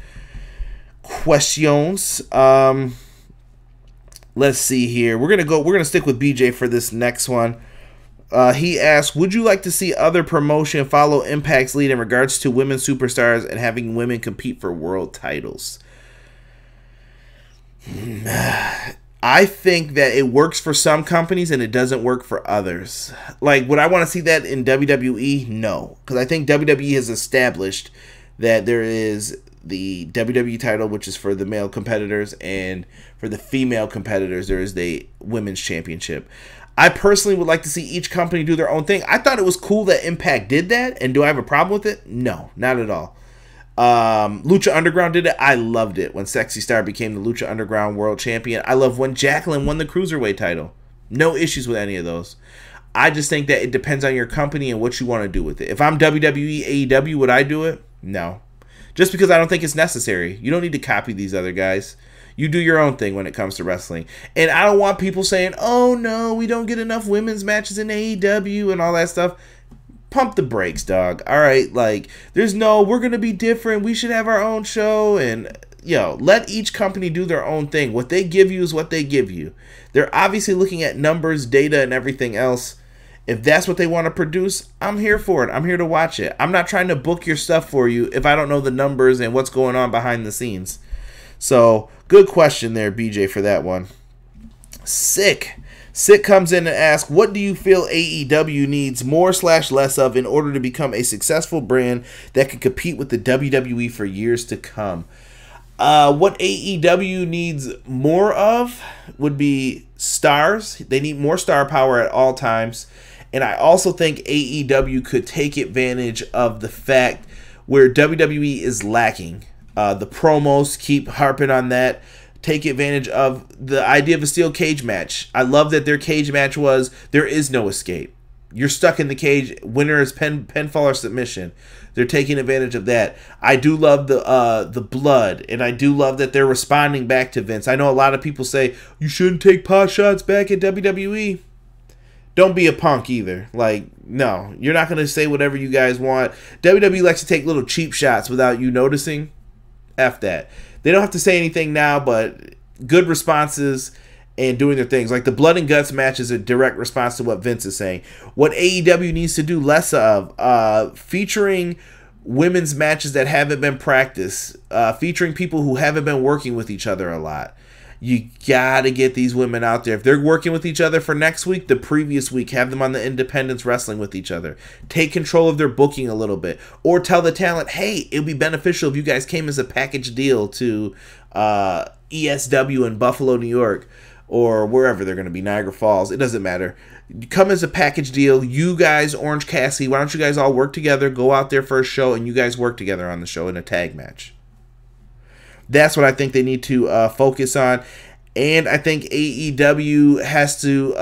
questions. Let's see here. We're gonna stick with BJ for this next one. He asked, would you like to see other promotion follow Impact's lead in regards to women superstars and having women compete for world titles? I think that it works for some companies and it doesn't work for others. Like, would I want to see that in WWE? No. Because I think WWE has established that there is the WWE title, which is for the male competitors, and for the female competitors, there is the women's championship. I personally would like to see each company do their own thing. I thought it was cool that Impact did that, and do I have a problem with it? No, not at all. Lucha Underground did it. I loved it when Sexy Star became the Lucha Underground World Champion. I love when Jacqueline won the Cruiserweight title. No issues with any of those. I just think that it depends on your company and what you want to do with it. If I'm WWE, AEW, would I do it? No. Just because I don't think it's necessary. You don't need to copy these other guys. You do your own thing when it comes to wrestling. And I don't want people saying, oh no, we don't get enough women's matches in AEW and all that stuff. Pump the brakes, dog. All right, like, we're going to be different. We should have our own show. And, let each company do their own thing. What they give you is what they give you. They're obviously looking at numbers, data, and everything else. If that's what they want to produce, I'm here for it. I'm here to watch it. I'm not trying to book your stuff for you if I don't know the numbers and what's going on behind the scenes. So, good question there, BJ, for that one. Sick comes in and asks, what do you feel AEW needs more/less of in order to become a successful brand that can compete with the WWE for years to come? What AEW needs more of would be stars. They need more star power at all times. And I also think AEW could take advantage of the fact where WWE is lacking. The promos, keep harping on that. Take advantage of the idea of a steel cage match. I love that their cage match was, there is no escape. You're stuck in the cage. Winner is pinfall or submission. They're taking advantage of that. I do love the blood, and I do love that they're responding back to Vince. I know a lot of people say, you shouldn't take pot shots back at WWE. Don't be a punk either. Like, no, you're not going to say whatever you guys want. WWE likes to take little cheap shots without you noticing. F that. They don't have to say anything now, but good responses and doing their things. Like the Blood and Guts match is a direct response to what Vince is saying. What AEW needs to do less of, featuring women's matches that haven't been practiced, featuring people who haven't been working with each other a lot. You gotta get these women out there. If they're working with each other for next week, the previous week, have them on the independents wrestling with each other. Take control of their booking a little bit. Or tell the talent, hey, it would be beneficial if you guys came as a package deal to ESW in Buffalo, New York, or wherever they're going to be, Niagara Falls. It doesn't matter. come as a package deal. You guys, Orange Cassidy, why don't you guys all work together, go out there for a show, and you guys work together on the show in a tag match. That's what I think they need to focus on. And I think AEW has to,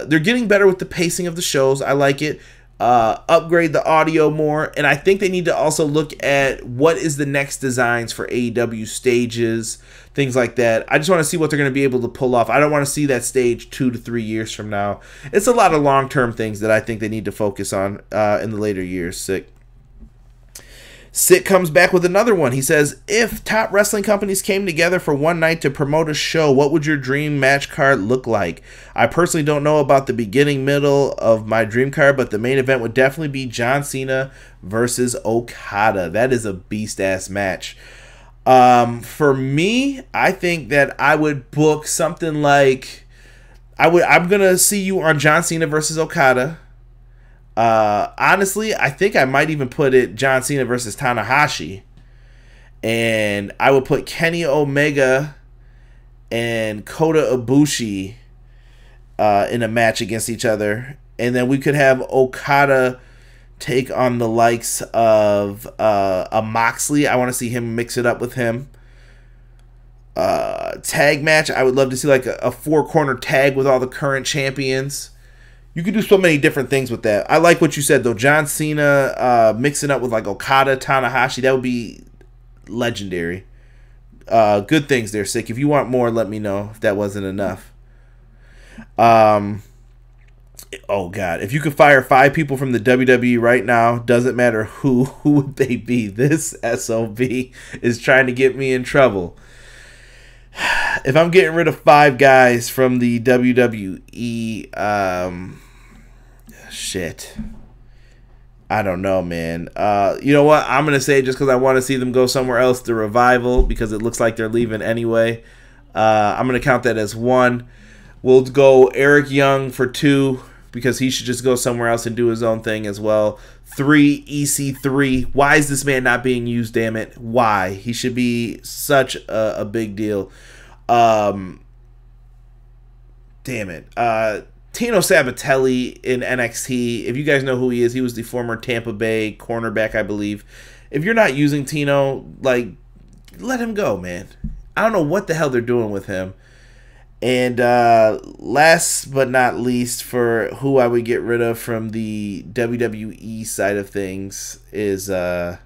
they're getting better with the pacing of the shows. I like it. Upgrade the audio more. And I think they need to also look at what is the next designs for AEW stages, things like that. I just want to see what they're going to be able to pull off. I don't want to see that stage 2 to 3 years from now. It's a lot of long-term things that I think they need to focus on in the later years. Sick comes back with another one. He says, if top wrestling companies came together for one night to promote a show, what would your dream match card look like? I personally don't know about the beginning, middle of my dream card, but the main event would definitely be John Cena versus Okada. That is a beast-ass match. For me, I think that I would book something like, I'm going to see you on John Cena versus Okada. Honestly, I think I might even put it John Cena versus Tanahashi. And I would put Kenny Omega and Kota Ibushi in a match against each other. And then we could have Okada take on the likes of a Moxley. I want to see him mix it up with him. Tag match, I would love to see like a 4-corner tag with all the current champions. You could do so many different things with that. I like what you said, though. John Cena mixing up with like Okada, Tanahashi. That would be legendary. Good things there, Sick. If you want more, let me know if that wasn't enough. Oh, God. If you could fire 5 people from the WWE right now, doesn't matter who would they be? This SOB is trying to get me in trouble. If I'm getting rid of 5 guys from the WWE, shit. I don't know, man. You know what? I'm going to say it just because I want to see them go somewhere else, the Revival, because it looks like they're leaving anyway. I'm going to count that as 1. We'll go Eric Young for 2, because he should just go somewhere else and do his own thing as well. 3, EC3. Why is this man not being used, damn it? Why? He should be such a big deal. Damn it. Tino Sabatelli in NXT. If you guys know who he is, he was the former Tampa Bay cornerback, I believe. If you're not using Tino, like, let him go, man. I don't know what the hell they're doing with him. And last but not least, for who I would get rid of from the WWE side of things is, that's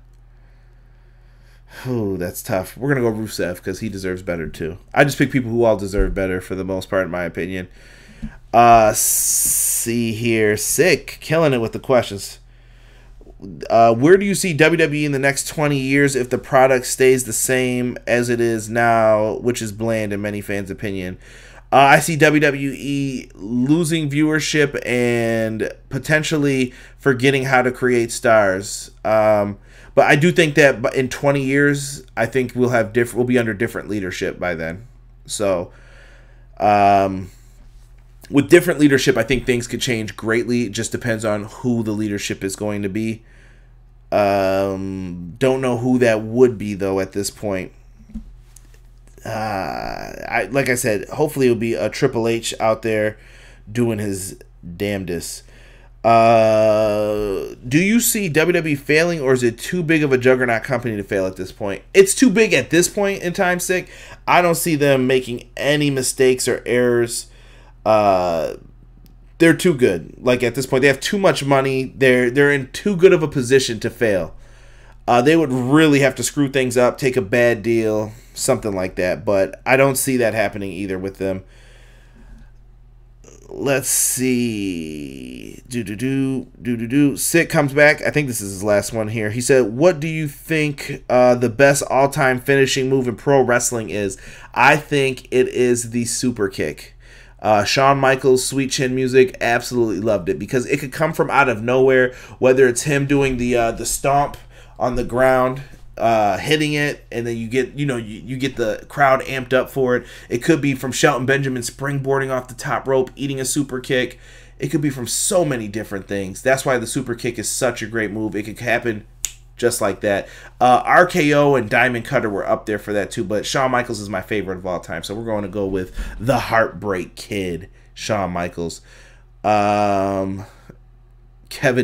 tough. We're going to go Rusev because he deserves better too. I just pick people who all deserve better for the most part, in my opinion. See here. Sick. Killing it with the questions. Where do you see WWE in the next 20 years if the product stays the same as it is now, which is bland in many fans' opinion? I see WWE losing viewership and potentially forgetting how to create stars. But I do think that in 20 years, I think we'll be under different leadership by then. So, with different leadership, I think things could change greatly. It just depends on who the leadership is going to be. Don't know who that would be, though, at this point. Like I said, hopefully it'll be a Triple H out there doing his damnedest. Do you see WWE failing, or is it too big of a juggernaut company to fail at this point? It's too big at this point in time, Sick. I don't see them making any mistakes or errors. They're too good. Like, at this point, they have too much money. They're in too good of a position to fail. They would really have to screw things up, take a bad deal, something like that. But I don't see that happening either with them. Let's see. Sick comes back. I think this is his last one here. He said, what do you think the best all-time finishing move in pro wrestling is? I think it is the super kick. Shawn Michaels' Sweet Chin Music, absolutely loved it because it could come from out of nowhere, whether it's him doing the stomp on the ground, hitting it, and then you get you get the crowd amped up for it. It could be from Shelton Benjamin springboarding off the top rope, eating a super kick. It could be from so many different things. That's why the super kick is such a great move. It could happen just like that. RKO and Diamond Cutter were up there for that too, but Shawn Michaels is my favorite of all time, so we're going to go with the Heartbreak Kid, Shawn Michaels. Kevin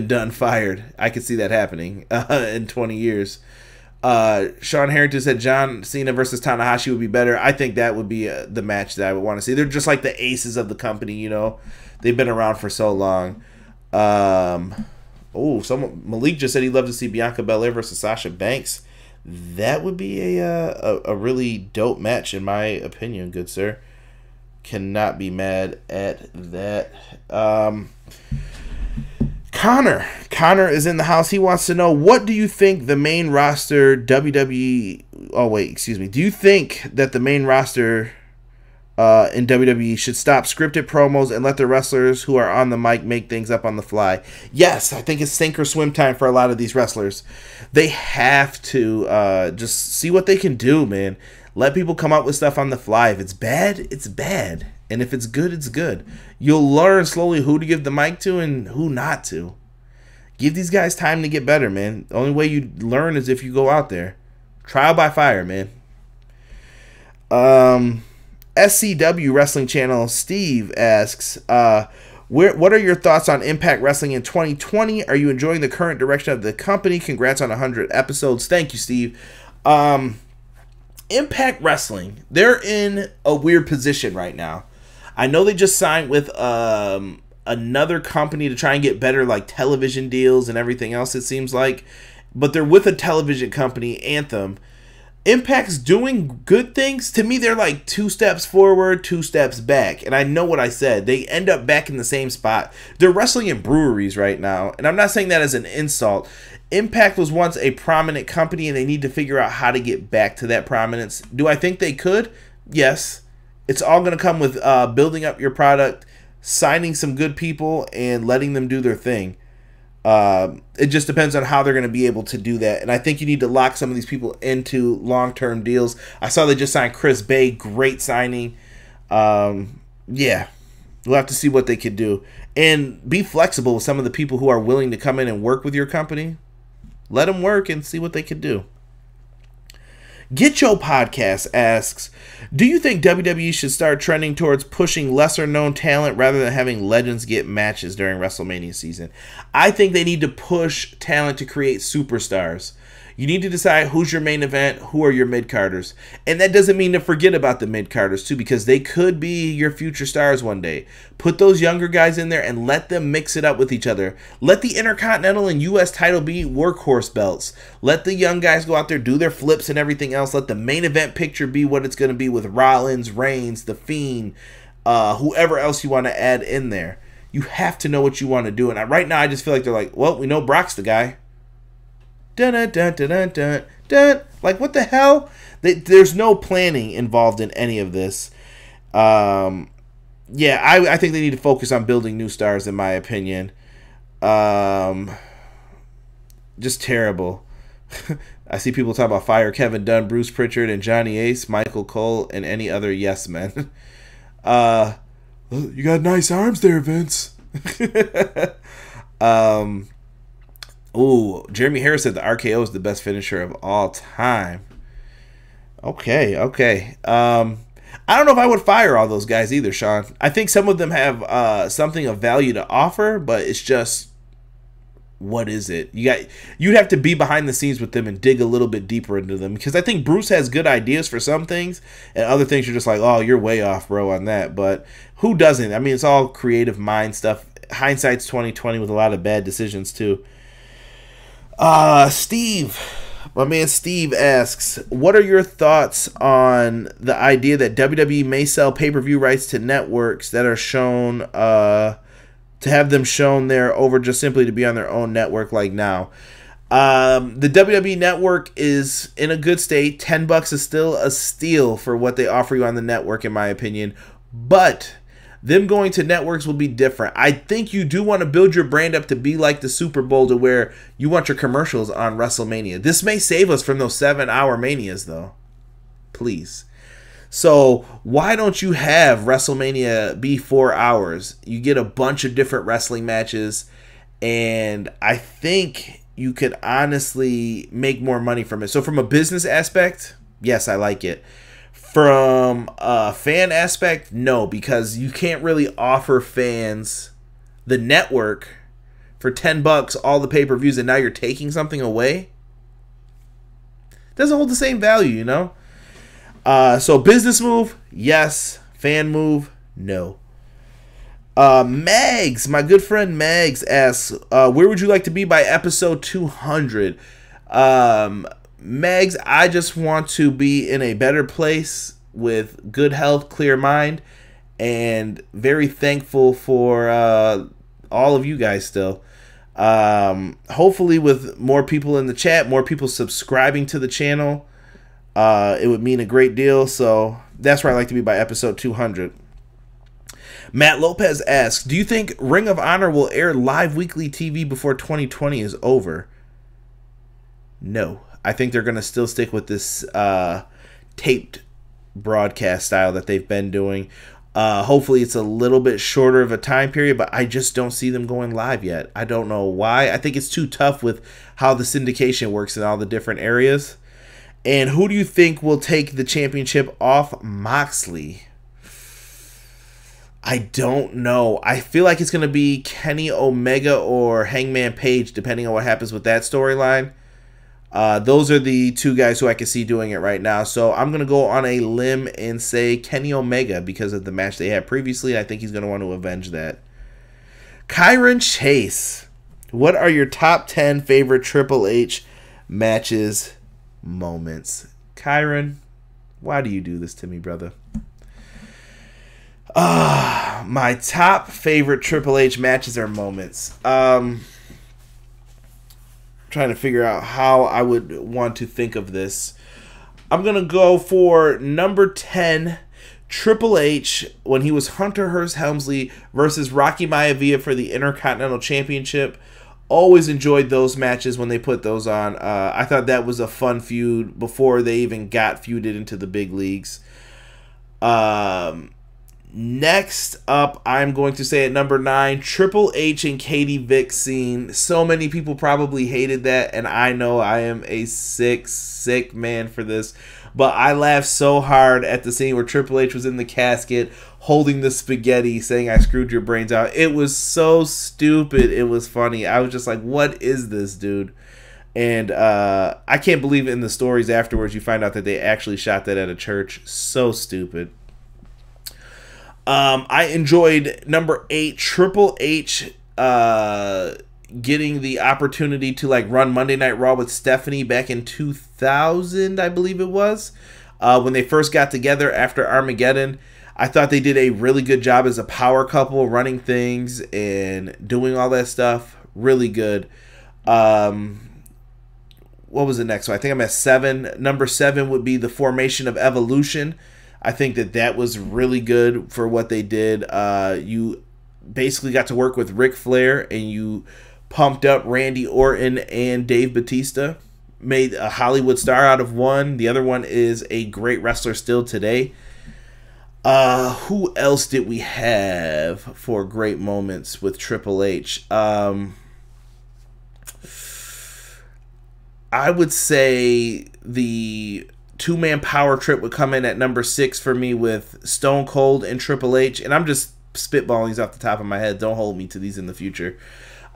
Dunn fired. I could see that happening in 20 years. Sean Harrington said John Cena versus Tanahashi would be better. I think that would be the match that I would want to see. They're just like the aces of the company, you know. They've been around for so long. Malik just said he'd love to see Bianca Belair versus Sasha Banks. That would be a really dope match, in my opinion, good sir. Cannot be mad at that. Connor is in the house. He wants to know, what do you think the main roster WWE... Oh, wait, excuse me. Do you think that the main roster in WWE should stop scripted promos and let the wrestlers who are on the mic make things up on the fly? Yes, I think it's sink or swim time for a lot of these wrestlers. They have to just see what they can do, man. Let people come up with stuff on the fly. If it's bad, it's bad. And if it's good, it's good. You'll learn slowly who to give the mic to and who not to. Give these guys time to get better, man. The only way you learn is if you go out there. Trial by fire, man. SCW Wrestling Channel Steve asks, what are your thoughts on Impact Wrestling in 2020? Are you enjoying the current direction of the company? Congrats on 100 episodes. Thank you, Steve. Impact Wrestling, they're in a weird position right now. I know they just signed with another company to try and get better like television deals and everything else, it seems like. But they're with a television company, Anthem. Impact's doing good things. To me, they're like 2 steps forward, 2 steps back. And I know what I said. They end up back in the same spot. They're wrestling in breweries right now. And I'm not saying that as an insult. Impact was once a prominent company, and they need to figure out how to get back to that prominence. Do I think they could? Yes. It's all going to come with building up your product, signing some good people, and letting them do their thing. It just depends on how they're going to be able to do that. And I think you need to lock some of these people into long-term deals. I saw they just signed Chris Bay. Great signing. Yeah. We'll have to see what they could do. And be flexible with some of the people who are willing to come in and work with your company. Let them work and see what they can do. Get Your Podcast asks, do you think WWE should start trending towards pushing lesser known talent rather than having legends get matches during WrestleMania season? I think they need to push talent to create superstars. You need to decide who's your main event, who are your mid-carders. And that doesn't mean to forget about the mid-carders too, because they could be your future stars one day. Put those younger guys in there and let them mix it up with each other. Let the Intercontinental and U.S. title be workhorse belts. Let the young guys go out there, do their flips and everything else. Let the main event picture be what it's going to be with Rollins, Reigns, The Fiend, whoever else you want to add in there. You have to know what you want to do. And right now I just feel like they're like, well, we know Brock's the guy. Dun, dun, dun, dun, dun, dun, dun. Like, what the hell? There's no planning involved in any of this. Yeah, I think they need to focus on building new stars, in my opinion. Just terrible. I see people talk about fire Kevin Dunn, Bruce Pritchard, and Johnny Ace, Michael Cole, and any other yes men. You got nice arms there, Vince. Ooh, Jeremy Harris said the RKO is the best finisher of all time. Okay. I don't know if I would fire all those guys either, Sean. I think some of them have something of value to offer, but it's just, what is it? You'd have to be behind the scenes with them and dig a little bit deeper into them, because I think Bruce has good ideas for some things, and other things you're just like, oh, you're way off, bro, on that. But who doesn't? I mean, it's all creative mind stuff. Hindsight's 2020 with a lot of bad decisions too. Steve, my man Steve asks, what are your thoughts on the idea that WWE may sell pay-per-view rights to networks that are shown, to have them shown there over just simply to be on their own network like now? The WWE network is in a good state. $10 is still a steal for what they offer you on the network, in my opinion. But them going to networks will be different. I think you do want to build your brand up to be like the Super Bowl, to where you want your commercials on WrestleMania. This may save us from those 7-hour manias, though. Please. So why don't you have WrestleMania be 4 hours? You get a bunch of different wrestling matches, and I think you could honestly make more money from it. So from a business aspect, yes, I like it. From a fan aspect, no, because you can't really offer fans the network for $10, all the pay-per-views, and now you're taking something away? Doesn't hold the same value, you know? So business move, yes. Fan move, no. Mags, my good friend Mags asks, where would you like to be by episode 200? Mags, I just want to be in a better place with good health, clear mind, and very thankful for all of you guys still. Hopefully with more people in the chat, more people subscribing to the channel, it would mean a great deal. So that's where I'd like to be by episode 200. Matt Lopez asks, do you think Ring of Honor will air live weekly TV before 2020 is over? No. I think they're going to still stick with this taped broadcast style that they've been doing. Hopefully it's a little bit shorter of a time period, but I just don't see them going live yet. I don't know why. I think it's too tough with how the syndication works in all the different areas. And who do you think will take the championship off Moxley? I don't know. I feel like it's going to be Kenny Omega or Hangman Page, depending on what happens with that storyline. Those are the two guys who I can see doing it right now. So I'm going to go on a limb and say Kenny Omega because of the match they had previously. I think he's going to want to avenge that. Kyron Chase, what are your top 10 favorite Triple H matches, moments? Kyron, why do you do this to me, brother? My top favorite Triple H matches or moments. Trying to figure out how I would want to think of this. I'm going to go for number 10, Triple H, when he was Hunter Hearst Helmsley versus Rocky Maivia for the Intercontinental Championship. Always enjoyed those matches when they put those on. I thought that was a fun feud before they even got feuded into the big leagues. Next up, I'm going to say at number 9, Triple H and Katie Vick scene. So many people probably hated that, and I know I am a sick man for this. But I laughed so hard at the scene where Triple H was in the casket holding the spaghetti saying, "I screwed your brains out." It was so stupid. It was funny. I was just like, what is this, dude? And I can't believe in the stories afterwards you find out that they actually shot that at a church. So stupid. I enjoyed number 8, Triple H getting the opportunity to like run Monday Night Raw with Stephanie back in 2000, I believe it was, when they first got together after Armageddon. I thought they did a really good job as a power couple, running things and doing all that stuff. Really good. What was the next one? I think I'm at 7. Number 7 would be the formation of Evolution. I think that was really good for what they did. You basically got to work with Ric Flair, and you pumped up Randy Orton and Dave Bautista. Made a Hollywood star out of one. The other one is a great wrestler still today. Who else did we have for great moments with Triple H? I would say the two-man power trip would come in at number 6 for me with Stone Cold and Triple H. And I'm just spitballing these off the top of my head. Don't hold me to these in the future.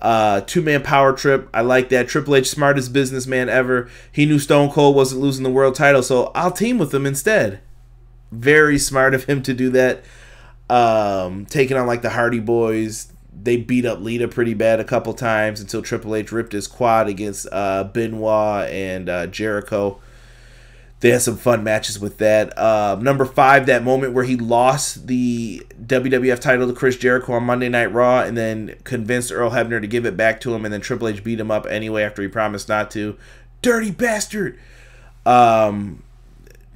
Two-man power trip. I like that. Triple H, smartest businessman ever. He knew Stone Cold wasn't losing the world title, so I'll team with him instead. Very smart of him to do that. Taking on like the Hardy Boys. They beat up Lita pretty bad a couple times until Triple H ripped his quad against Benoit and Jericho. They had some fun matches with that. Number 5, that moment where he lost the WWF title to Chris Jericho on Monday Night Raw and then convinced Earl Hebner to give it back to him, and then Triple H beat him up anyway after he promised not to. Dirty bastard!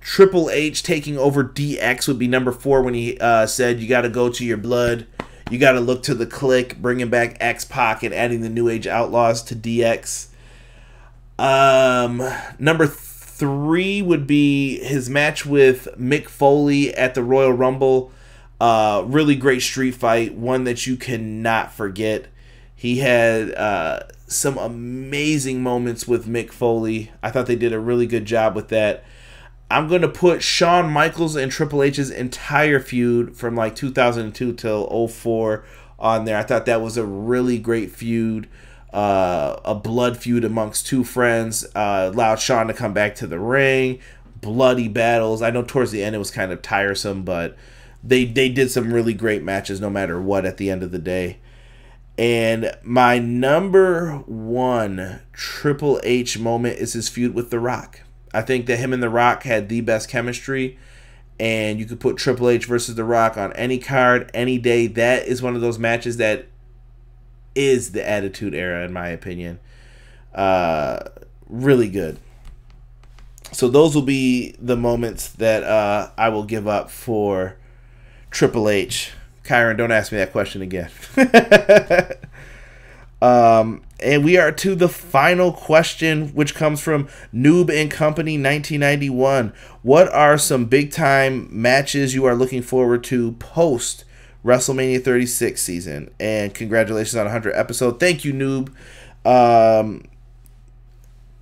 Triple H taking over DX would be number 4 when he said, "You got to go to your blood. You got to look to the click," bringing back X-Pac and adding the New Age Outlaws to DX. Number 3 would be his match with Mick Foley at the Royal Rumble. Really great street fight, one that you cannot forget. He had some amazing moments with Mick Foley. I thought they did a really good job with that. I'm going to put Shawn Michaels and Triple H's entire feud from like 2002 till 04 on there. I thought that was a really great feud, a blood feud amongst two friends. Allowed Shawn to come back to the ring, bloody battles. I know towards the end it was kind of tiresome, but they did some really great matches no matter what at the end of the day. And my number one Triple H moment is his feud with The Rock. I think that him and The Rock had the best chemistry, and you could put Triple H versus The Rock on any card, any day. That is one of those matches that is the Attitude Era, in my opinion. Really good. So those will be the moments that I will give up for Triple H. Kyron, don't ask me that question again. And we are to the final question, which comes from Noob and Company 1991. What are some big time matches you are looking forward to post WrestleMania 36 season? And congratulations on 100 episode. Thank you, Noob.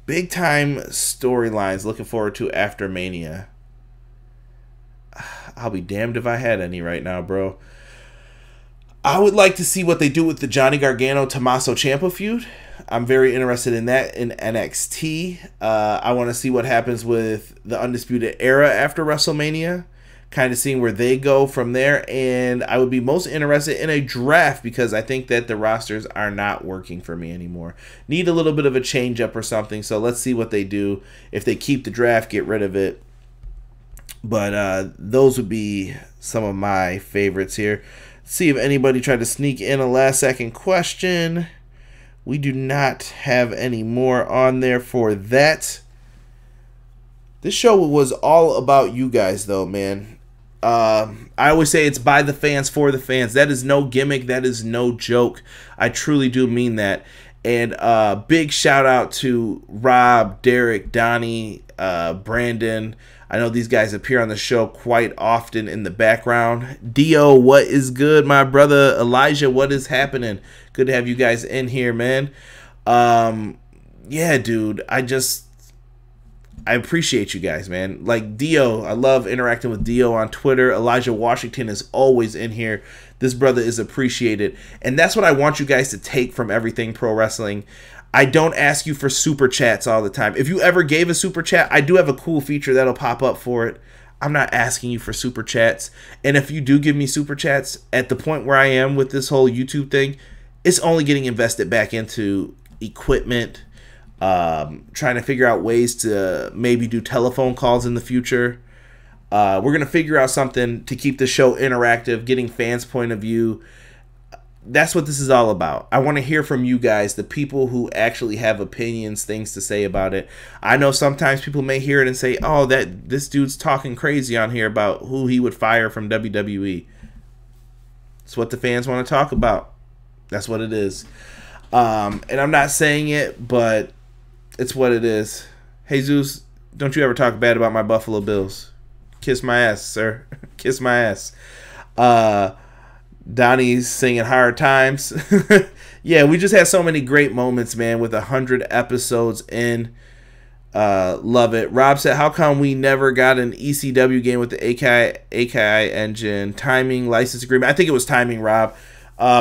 Big time storylines looking forward to after Mania. I'll be damned if I had any right now, bro. I would like to see what they do with the Johnny Gargano-Tommaso Ciampa feud. I'm very interested in that in NXT. I want to see what happens with the Undisputed Era after WrestleMania, kind of seeing where they go from there. And I would be most interested in a draft because I think that the rosters are not working for me anymore. Need a little bit of a change up or something. So let's see what they do. If they keep the draft, get rid of it. But those would be some of my favorites here. See if anybody tried to sneak in a last second question. We do not have any more on there for that. This show was all about you guys though, man. I always say it's by the fans for the fans. That is no gimmick. That is no joke. I truly do mean that. And big shout out to Rob, Derek, Donnie, Brandon. I know these guys appear on the show quite often in the background. Dio, what is good, my brother? Elijah, what is happening? Good to have you guys in here, man. Yeah, dude, I appreciate you guys, man. Like Dio, I love interacting with Dio on Twitter. Elijah Washington is always in here. This brother is appreciated. And that's what I want you guys to take from everything pro wrestling. I don't ask you for super chats all the time. If you ever gave a super chat, I do have a cool feature that'll pop up for it. I'm not asking you for super chats. And if you do give me super chats, at the point where I am with this whole YouTube thing, it's only getting invested back into equipment, trying to figure out ways to maybe do telephone calls in the future. We're going to figure out something to keep the show interactive, getting fans' point of view. That's what this is all about. I want to hear from you guys, the people who actually have opinions, things to say about it. I know sometimes people may hear it and say, oh, this dude's talking crazy on here about who he would fire from WWE. It's what the fans want to talk about. That's what it is. And I'm not saying it, but it's what it is. Jesus, don't you ever talk bad about my Buffalo Bills. Kiss my ass, sir. Kiss my ass. Donnie's singing Hard Times. Yeah, we just had so many great moments, man, with 100 episodes in. Love it. Rob said, how come we never got an ECW game with the AKI engine? Timing, license agreement. I think it was timing, Rob,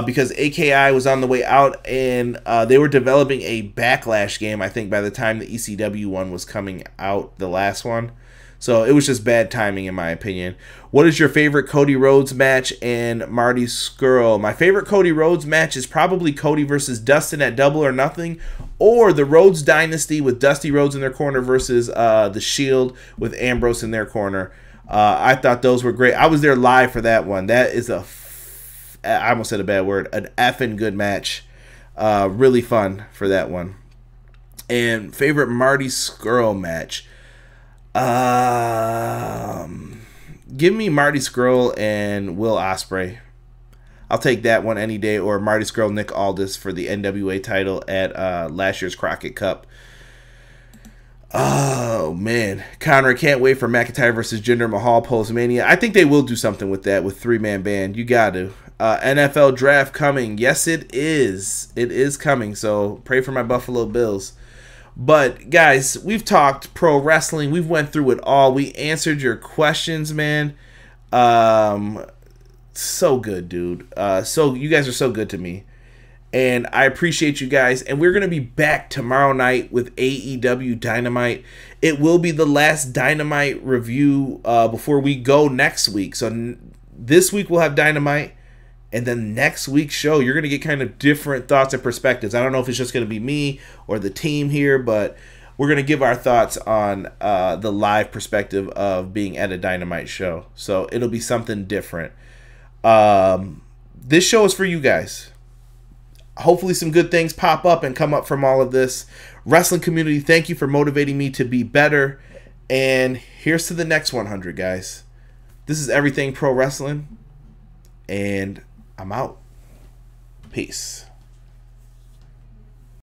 because AKI was on the way out, and they were developing a Backlash game, I think, by the time the ECW one was coming out, the last one. So it was just bad timing, in my opinion. What is your favorite Cody Rhodes match and Marty Scurll? My favorite Cody Rhodes match is probably Cody versus Dustin at Double or Nothing, or the Rhodes Dynasty with Dusty Rhodes in their corner versus the Shield with Ambrose in their corner. I thought those were great. I was there live for that one. That is I almost said a bad word, an effing good match. Really fun for that one. And favorite Marty Scurll match. Give me Marty Scurll and Will Ospreay. I'll take that one any day. Or Marty Scurll, Nick Aldis for the NWA title at last year's Crockett Cup. Oh, man. Connor, can't wait for McIntyre versus Jinder Mahal post-Mania. I think they will do something with that, with three-man band. You got to. NFL draft coming. Yes, it is. It is coming. So pray for my Buffalo Bills. But, guys, we've talked pro wrestling. We've went through it all. We answered your questions, man. So good, dude. So you guys are so good to me. And I appreciate you guys. And we're going to be back tomorrow night with AEW Dynamite. It will be the last Dynamite review before we go next week. So this week we'll have Dynamite. And then next week's show, you're going to get kind of different thoughts and perspectives. I don't know if it's just going to be me or the team here, but we're going to give our thoughts on the live perspective of being at a Dynamite show. So it'll be something different. This show is for you guys. Hopefully some good things pop up and come up from all of this. Wrestling community, thank you for motivating me to be better. And here's to the next 100, guys. This is Everything Pro Wrestling. And I'm out. Peace.